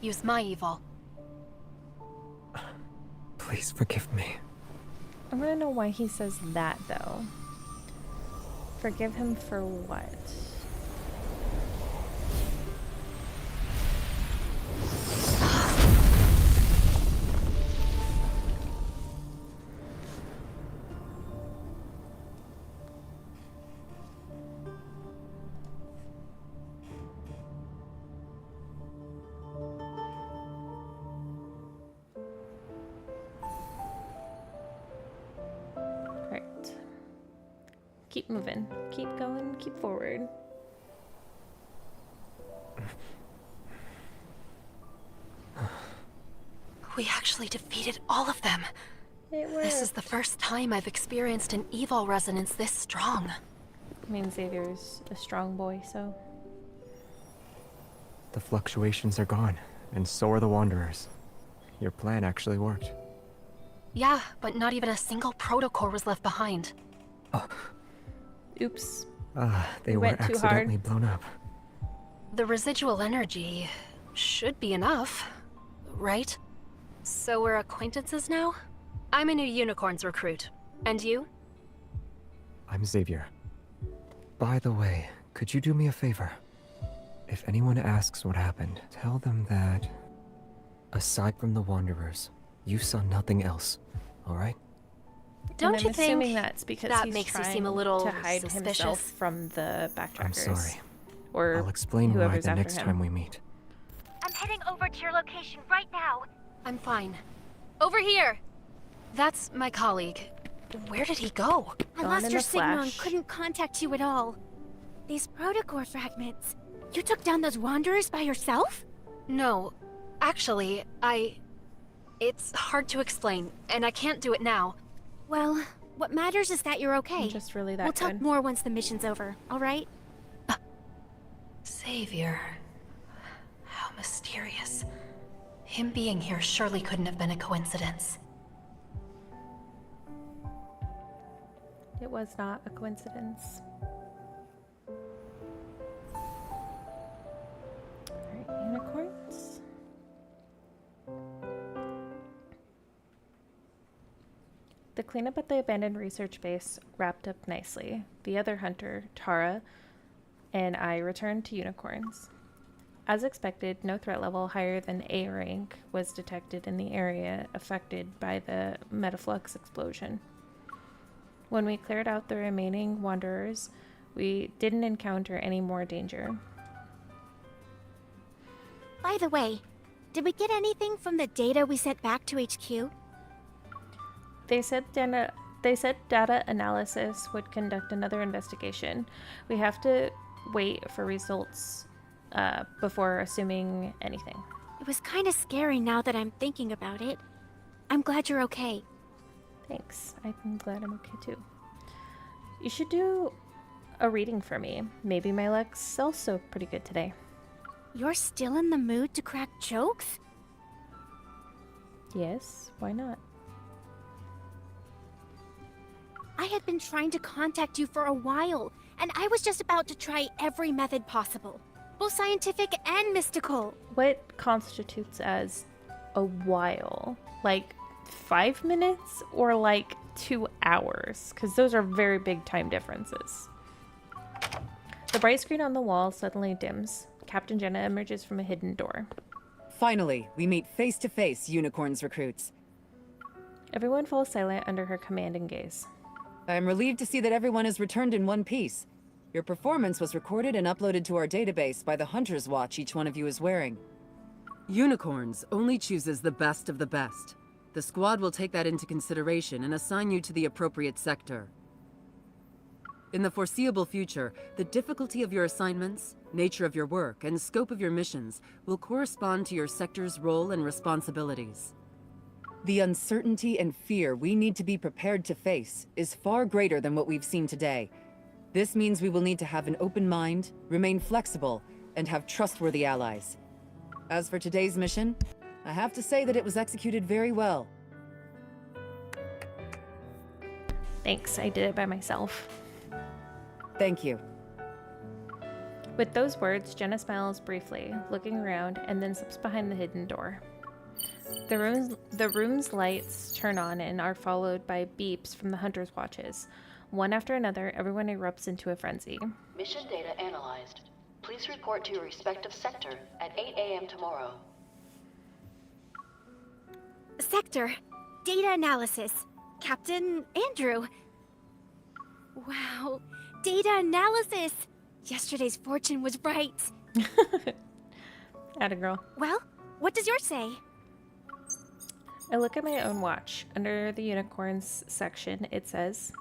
use my evil. Please forgive me. I want to know why he says that, though. Forgive him for what? Keep moving. Keep going. Keep forward. We actually defeated all of them. It worked. This is the first time I've experienced an evil resonance this strong. I mean, Xavier's a strong boy, so... The fluctuations are gone, and so are the Wanderers. Your plan actually worked. Yeah, but not even a single protocore was left behind. Oops. They You were went too accidentally hard. blown up. The residual energy should be enough, right? So we're acquaintances now? I'm a new unicorns recruit. And you? I'm Xavier. By the way, could you do me a favor? If anyone asks what happened, tell them that, aside from the Wanderers, you saw nothing else, alright? Don't and you I'm think assuming that's because that he's makes you trying seem a little to hide suspicious? himself from the backtrackers. I'm sorry. Or I'll explain why whoever's the after next him. time we meet. I'm heading over to your location right now. I'm fine. Over here! That's my colleague. Where did he go? I Gone lost in your a signal and flash. couldn't contact you at all. These protocore fragments. You took down those wanderers by yourself? No. Actually, It's hard to explain, and I can't do it now. Well, what matters is that you're okay. I'm just really that We'll good. talk more once the mission's over, alright? Savior. How mysterious. Him being here surely couldn't have been a coincidence. It was not a coincidence. Alright, unicorns. The cleanup at the abandoned research base wrapped up nicely. The other hunter, Tara, and I returned to unicorns. As expected, no threat level higher than A rank was detected in the area affected by the Metaflux explosion. When we cleared out the remaining wanderers, we didn't encounter any more danger. By the way, did we get anything from the data we sent back to HQ? They said data analysis would conduct another investigation. We have to wait for results before assuming anything. It was kind of scary now that I'm thinking about it. I'm glad you're okay. Thanks. I'm glad I'm okay too. You should do a reading for me. Maybe my luck's also pretty good today. You're still in the mood to crack jokes? Yes, why not? I had been trying to contact you for a while, and I was just about to try every method possible, both scientific and mystical. What constitutes as a while? Like 5 minutes or like 2 hours? Because those are very big time differences. The bright screen on the wall suddenly dims. Captain Jenna emerges from a hidden door. Finally, we meet face to face, Unicorns recruits. Everyone falls silent under her commanding gaze. I am relieved to see that everyone is returned in one piece. Your performance was recorded and uploaded to our database by the Hunter's Watch each one of you is wearing. Unicorns only chooses the best of the best. The squad will take that into consideration and assign you to the appropriate sector. In the foreseeable future, the difficulty of your assignments, nature of your work, and scope of your missions will correspond to your sector's role and responsibilities. The uncertainty and fear we need to be prepared to face is far greater than what we've seen today. This means we will need to have an open mind, remain flexible, and have trustworthy allies. As for today's mission, I have to say that it was executed very well. Thanks, I did it by myself. Thank you. With those words, Jenna smiles briefly, looking around, and then slips behind the hidden door. The room's lights turn on and are followed by beeps from the Hunter's Watches. One after another, everyone erupts into a frenzy. Mission data analyzed. Please report to your respective sector at 8 a.m. tomorrow. Sector. Data analysis. Captain Andrew. Wow. Data analysis. Yesterday's fortune was right. Atta girl. Well, what does yours say? I look at my own watch. Under the unicorns section, it says,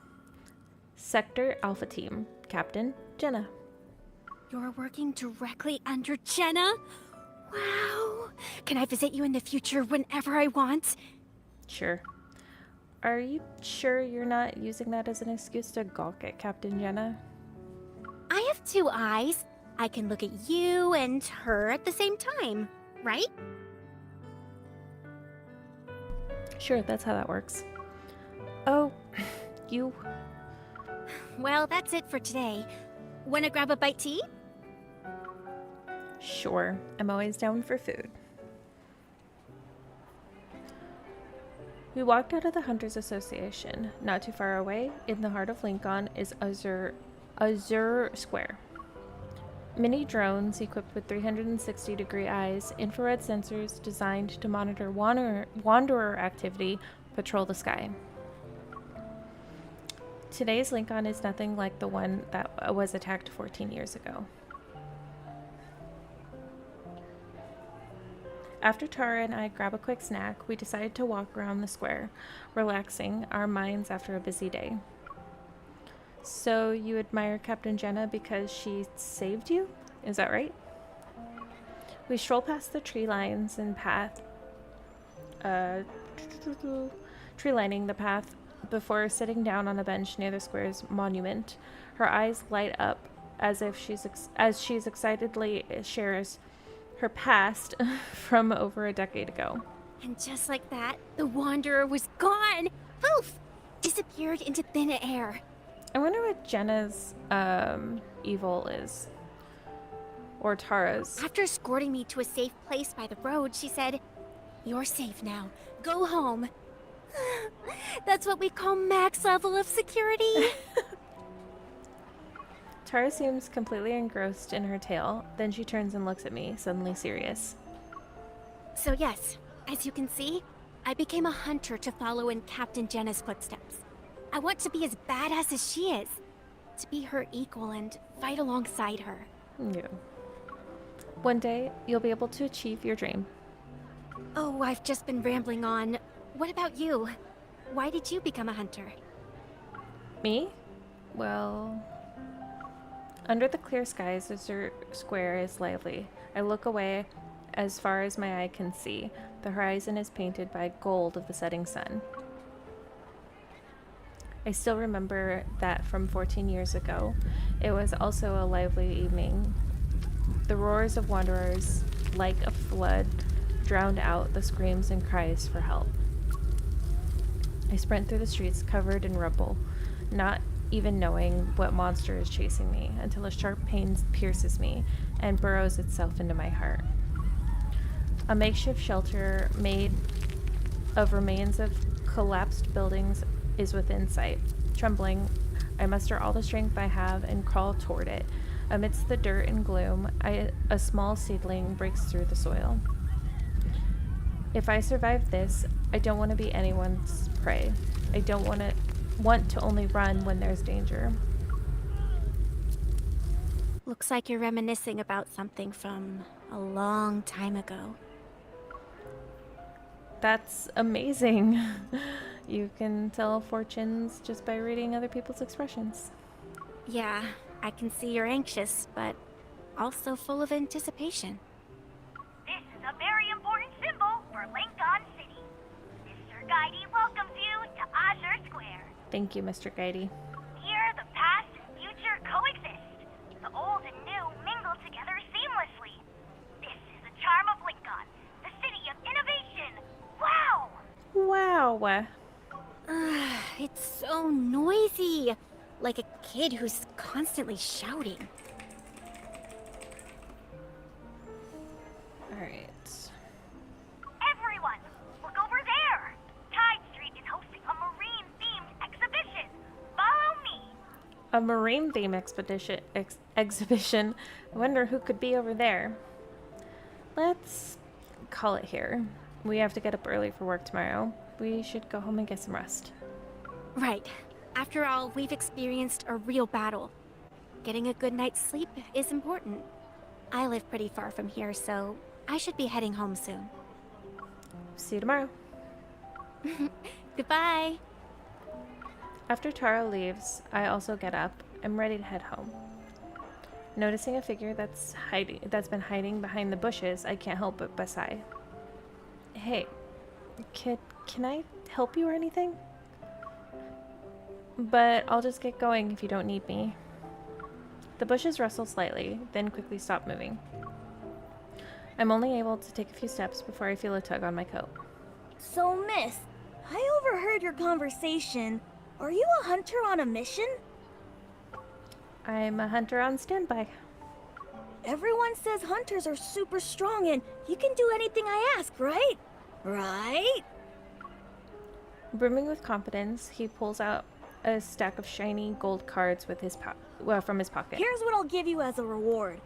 Sector Alpha Team, Captain Jenna. You're working directly under Jenna? Wow. Can I visit you in the future whenever I want? Sure. Are you sure you're not using that as an excuse to gawk at Captain Jenna? I have 2 eyes. I can look at you and her at the same time, right? Sure, that's how that works. Oh, you... Well, that's it for today. Wanna grab a bite to eat? Sure, I'm always down for food. We walked out of the Hunters Association. Not too far away, in the heart of Lincoln, is Azure Square. Mini drones equipped with 360-degree eyes, infrared sensors designed to monitor wanderer activity, patrol the sky. Today's Lincoln is nothing like the one that was attacked 14 years ago. After Tara and I grab a quick snack, we decide to walk around the square, relaxing our minds after a busy day. So you admire Captain Jenna because she saved you? Is that right? We stroll past the tree lines and path, tree lining the path before sitting down on a bench near the square's monument. Her eyes light up as if she's excitedly shares her past from over a decade ago. And just like that, the Wanderer was gone! Poof! Disappeared into thin air. I wonder what Jenna's evil is. Or Tara's. After escorting me to a safe place by the road, she said, "You're safe now. Go home." That's what we call max level of security. Tara seems completely engrossed in her tale. Then she turns and looks at me, suddenly serious. So yes, as you can see, I became a hunter to follow in Captain Jenna's footsteps. I want to be as badass as she is. To be her equal and fight alongside her. Yeah. One day, you'll be able to achieve your dream. Oh, I've just been rambling on. What about you? Why did you become a hunter? Me? Well... Under the clear skies, the square is lively. I look away as far as my eye can see. The horizon is painted by gold of the setting sun. I still remember that from 14 years ago. It was also a lively evening. The roars of wanderers, like a flood, drowned out the screams and cries for help. I sprint through the streets covered in rubble, not even knowing what monster is chasing me, until a sharp pain pierces me and burrows itself into my heart. A makeshift shelter made of remains of collapsed buildings is within sight. Trembling, I muster all the strength I have and crawl toward it. Amidst the dirt and gloom, a small seedling breaks through the soil. If I survive this, I don't want to be anyone's prey. I don't want to only run when there's danger. Looks like you're reminiscing about something from a long time ago. That's amazing. You can tell fortunes just by reading other people's expressions. Yeah, I can see you're anxious, but also full of anticipation. This is a very important symbol for Lincoln City. Mr. Guidey welcomes you to Azure Square. Thank you, Mr. Guidey. Here, the past and future coexist. The old and new mingle together seamlessly. This is the charm of Lincoln, the city of innovation. Wow! Wow. It's so noisy. Like a kid who's constantly shouting. Alright. Everyone, look over there! Tide Street is hosting a marine-themed exhibition. Follow me! A marine theme exhibition. I wonder who could be over there. Let's call it here. We have to get up early for work tomorrow. We should go home and get some rest. Right. After all, we've experienced a real battle. Getting a good night's sleep is important. I live pretty far from here, so I should be heading home soon. See you tomorrow. Goodbye. After Tara leaves, I also get up. I'm ready to head home. Noticing a figure that's been hiding behind the bushes, I can't help but sigh. Hey, kid, can I help you or anything? But I'll just get going if you don't need me. The bushes rustle slightly, then quickly stop moving. I'm only able to take a few steps before I feel a tug on my coat. So, miss, I overheard your conversation. Are you a hunter on a mission? I'm a hunter on standby. Everyone says hunters are super strong and you can do anything I ask, right? Right? Brimming with confidence, he pulls out a stack of shiny gold cards with from his pocket. Here's what I'll give you as a reward.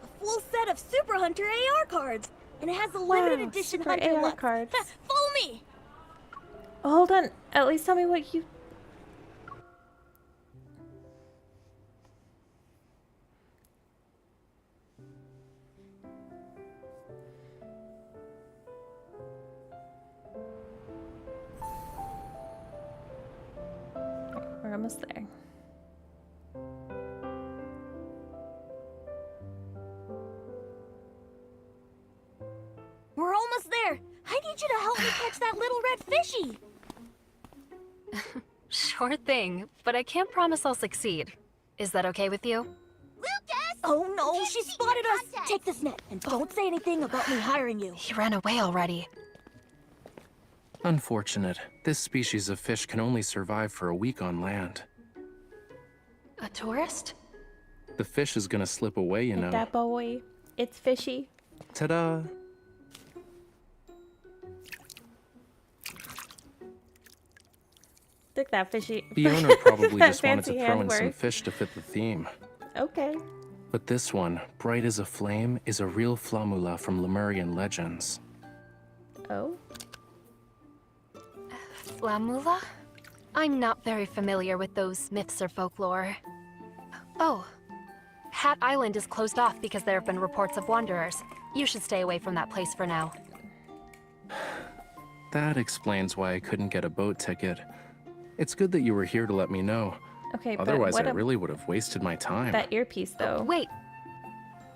A full set of Super Hunter AR cards. And it has a limited edition Super Hunter AR Lux. cards. Follow me! Hold on. At least tell me what you... almost there. We're almost there. I need you to help me catch that little red fishy. Sure thing, but I can't promise I'll succeed. Is that okay with you? Lucas! Oh no, she spotted us. Take this net and don't say anything about me hiring you. He ran away already. Unfortunate. This species of fish can only survive for a week on land. A tourist? The fish is gonna slip away, you know. That boy. It's fishy. Ta-da! Look at that fishy. The owner probably That just wanted to fancy throw in some handwork. fish to fit the theme. Okay. But this one, bright as a flame, is a real flamula from Lemurian legends. Oh? Flamula? I'm not very familiar with those myths or folklore. Oh. Hat Island is closed off because there have been reports of wanderers. You should stay away from that place for now. That explains why I couldn't get a boat ticket. It's good that you were here to let me know. Okay, Otherwise, but I really would have wasted my time. that earpiece, though. Wait.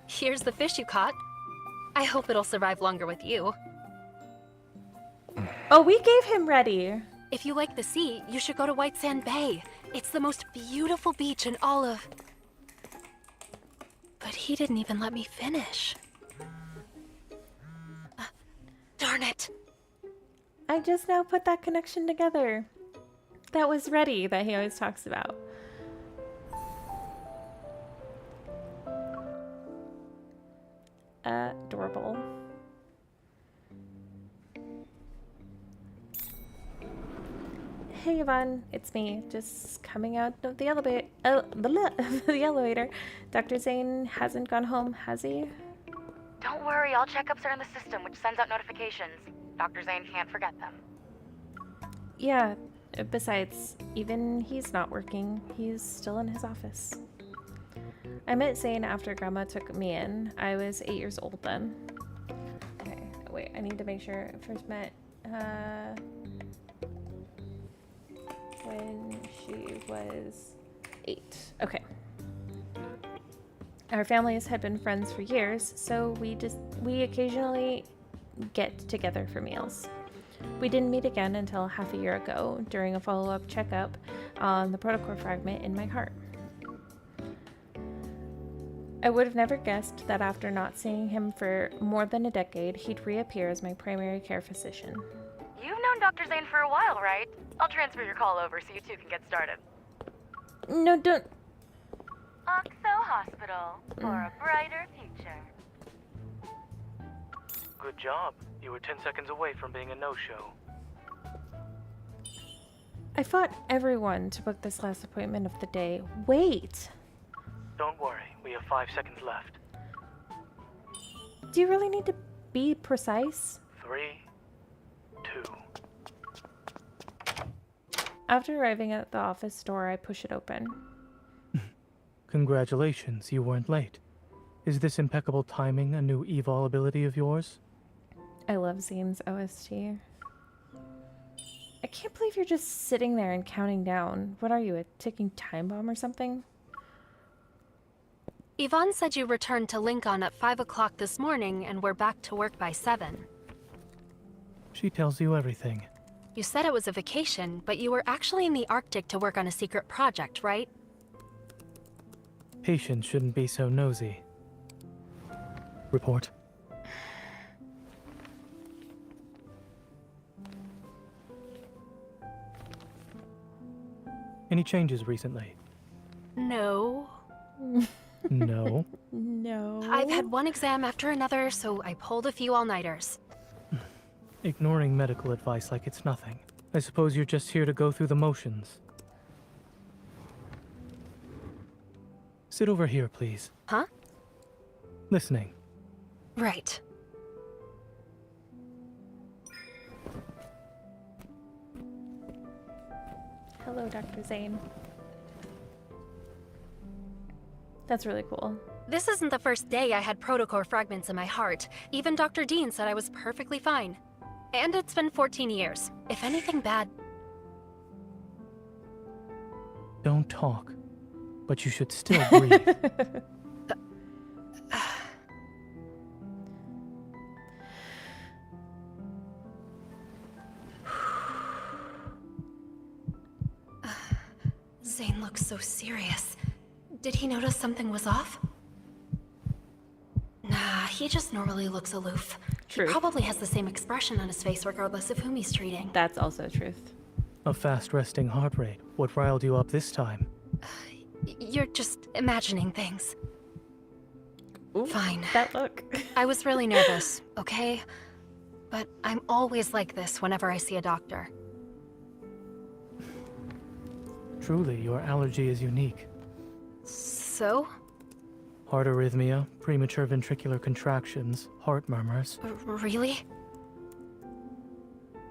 Here's the fish you caught. I hope it'll survive longer with you. Oh, we gave him ready. If you like the sea, you should go to White Sand Bay. It's the most beautiful beach in all of... But he didn't even let me finish. Darn it. I just now put that connection together. That was ready that he always talks about. Adorable. Hey Yvonne, it's me, just coming out of the elevator. The elevator. Dr. Zane hasn't gone home, has he? Don't worry, all checkups are in the system, which sends out notifications. Dr. Zane can't forget them. Yeah, besides, even he's not working. He's still in his office. I met Zane after Grandma took me in. I was 8 years old then. Okay, wait, I need to make sure I first met, when she was 8. Okay. Our families had been friends for years, so we occasionally get together for meals. We didn't meet again until half a year ago during a follow-up checkup on the protocore fragment in my heart. I would have never guessed that after not seeing him for more than a decade, he'd reappear as my primary care physician. You've known Dr. Zane for a while, right? I'll transfer your call over so you two can get started. No, don't. Oxo Hospital, for a brighter future. Good job. You were 10 seconds away from being a no-show. I fought everyone to book this last appointment of the day. Wait! Don't worry, we have 5 seconds left. Do you really need to be precise? 3, 2. After arriving at the office door, I push it open. Congratulations, you weren't late. Is this impeccable timing a new evol ability of yours? I love Zane's OST. I can't believe you're just sitting there and counting down. What are you, a ticking time bomb or something? Yvonne said you returned to Lincoln at 5 o'clock this morning and were back to work by 7. She tells you everything. You said it was a vacation, but you were actually in the Arctic to work on a secret project, right? Patients shouldn't be so nosy. Report. Any changes recently? No. No. No. I've had one exam after another, so I pulled a few all-nighters. Ignoring medical advice like it's nothing. I suppose you're just here to go through the motions. Sit over here, please. Huh? Listening. Right. Hello, Dr. Zane. That's really cool. This isn't the first day I had protocore fragments in my heart. Even Dr. Dean said I was perfectly fine. And it's been 14 years. If anything bad... Don't talk, but you should still breathe. Zane looks so serious. Did he notice something was off? Nah, he just normally looks aloof. True. He probably has the same expression on his face regardless of whom he's treating. That's also truth. A fast resting heart rate. What riled you up this time? You're just imagining things. Ooh, fine. That look. I was really nervous, okay? But I'm always like this whenever I see a doctor. Truly, your allergy is unique. So? Heart arrhythmia, premature ventricular contractions, heart murmurs. Really?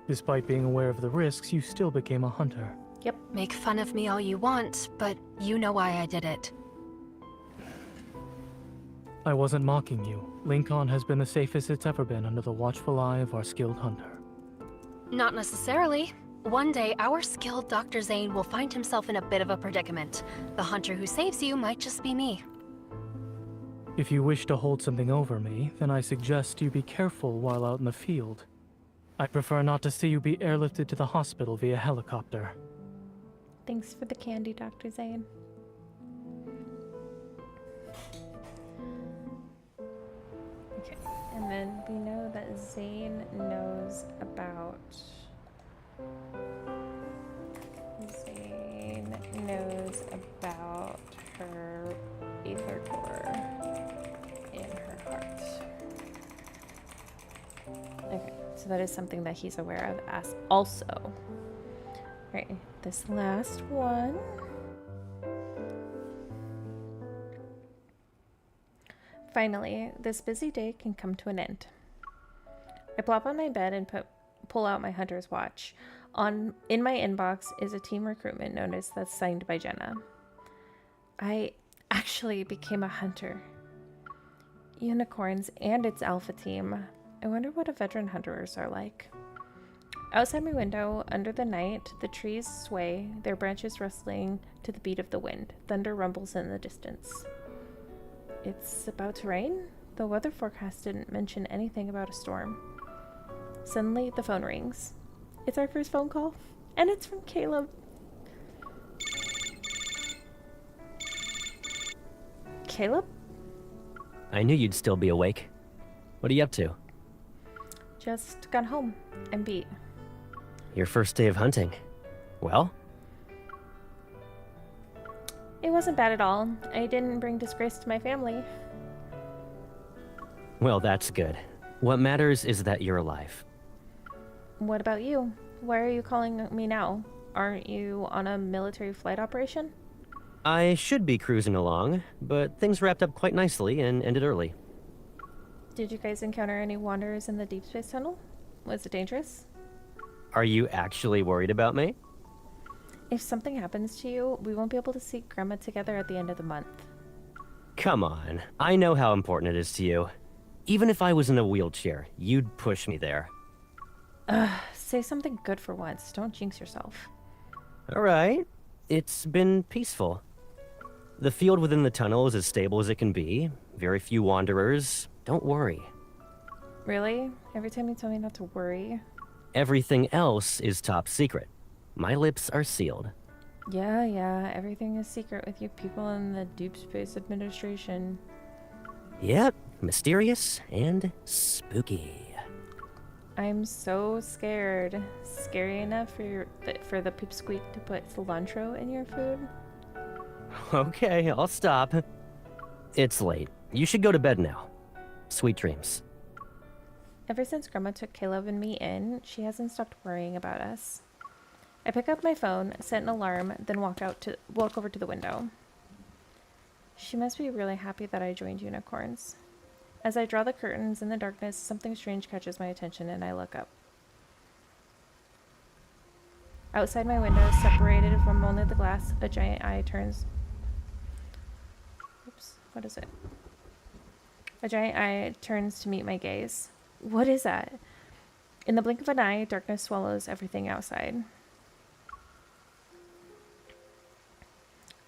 Despite being aware of the risks, you still became a hunter. Yep. Make fun of me all you want, but you know why I did it. I wasn't mocking you. Lincoln has been the safest it's ever been under the watchful eye of our skilled hunter. Not necessarily. One day, our skilled Dr. Zane will find himself in a bit of a predicament. The hunter who saves you might just be me. If you wish to hold something over me, then I suggest you be careful while out in the field. I prefer not to see you be airlifted to the hospital via helicopter. Thanks for the candy, Dr. Zane. Okay, and then we know that Zane knows about... Zane knows about her ether core in her heart. Okay, so that is something that he's aware of as also. Alright, this last one. Finally, this busy day can come to an end. I plop on my bed and pull out my hunter's watch. In my inbox is a team recruitment notice that's signed by Jenna. I actually became a hunter. Unicorns and its alpha team. I wonder what a veteran hunters are like. Outside my window, under the night, the trees sway, their branches rustling to the beat of the wind. Thunder rumbles in the distance. It's about to rain? The weather forecast didn't mention anything about a storm. Suddenly, the phone rings. It's our first phone call, and it's from Caleb. Caleb? I knew you'd still be awake. What are you up to? Just got home. I'm beat. Your first day of hunting. Well? It wasn't bad at all. I didn't bring disgrace to my family. Well, that's good. What matters is that you're alive. What about you? Why are you calling me now? Aren't you on a military flight operation? I should be cruising along, but things wrapped up quite nicely and ended early. Did you guys encounter any wanderers in the deep space tunnel? Was it dangerous? Are you actually worried about me? If something happens to you, we won't be able to see Grandma together at the end of the month. Come on, I know how important it is to you. Even if I was in a wheelchair, you'd push me there. Say something good for once. Don't jinx yourself. All right. It's been peaceful. The field within the tunnel is as stable as it can be. Very few wanderers. Don't worry. Really? Every time you tell me not to worry. Everything else is top secret. My lips are sealed. Yeah, everything is secret with you people in the Deep Space Administration. Yep, mysterious and spooky. I'm so scared. Scary enough for the pipsqueak to put cilantro in your food? Okay, I'll stop. It's late. You should go to bed now. Sweet dreams. Ever since Grandma took Caleb and me in, she hasn't stopped worrying about us. I pick up my phone, set an alarm, then walk over to the window. She must be really happy that I joined Unicorns. As I draw the curtains in the darkness, something strange catches my attention and I look up. Outside my window, separated from only the glass, a giant eye turns... Oops, what is it? A giant eye turns to meet my gaze. What is that? In the blink of an eye, darkness swallows everything outside.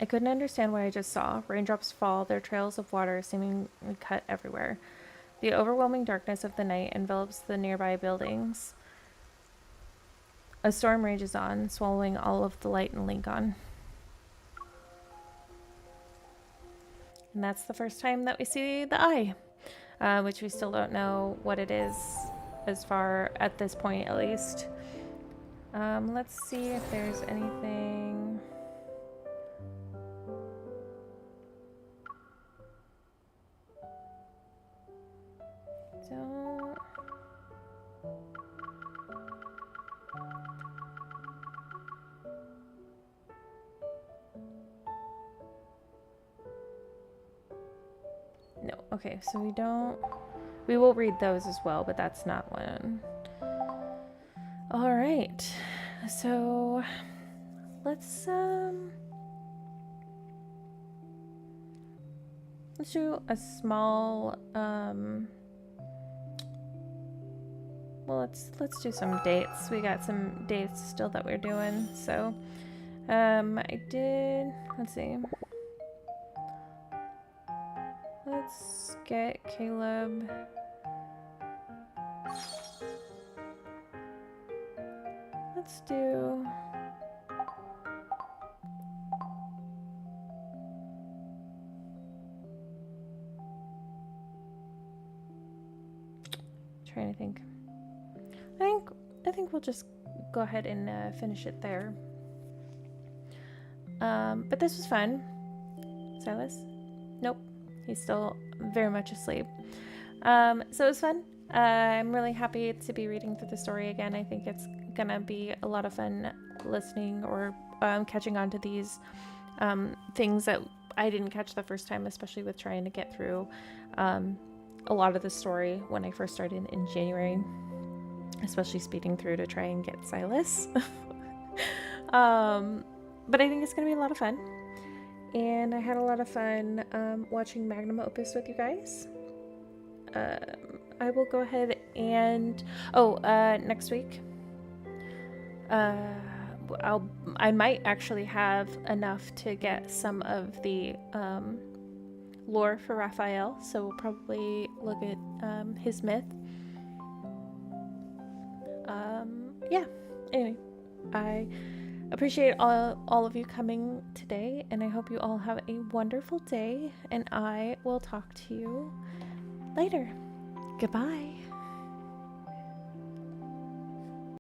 I couldn't understand what I just saw. Raindrops fall, their trails of water seemingly cut everywhere. The overwhelming darkness of the night envelops the nearby buildings. A storm rages on, swallowing all of the light in Lincoln. And that's the first time that we see the eye, which we still don't know what it is as far at this point, at least. Let's see if there's anything. Don't. No, okay, so we will read those as well, but that's not one. All right, so let's do a small, well, let's do some dates. We got some dates still that we're doing, so, let's see. Let's get Caleb. Let's do. Trying to think. I think we'll just go ahead and finish it there. But this was fun. Sylus? Nope. He's still very much asleep. So it was fun. I'm really happy to be reading through the story again. I think it's gonna be a lot of fun listening or catching on to these things that I didn't catch the first time, especially with trying to get through a lot of the story when I first started in January, especially speeding through to try and get Sylus. But I think it's gonna be a lot of fun. And I had a lot of fun watching Magnum Opus with you guys. I will go ahead and next week I might actually have enough to get some of the lore for Raphael, so we'll probably look at his myth. Yeah, anyway, I appreciate all of you coming today, and I hope you all have a wonderful day, and I will talk to you later. Goodbye.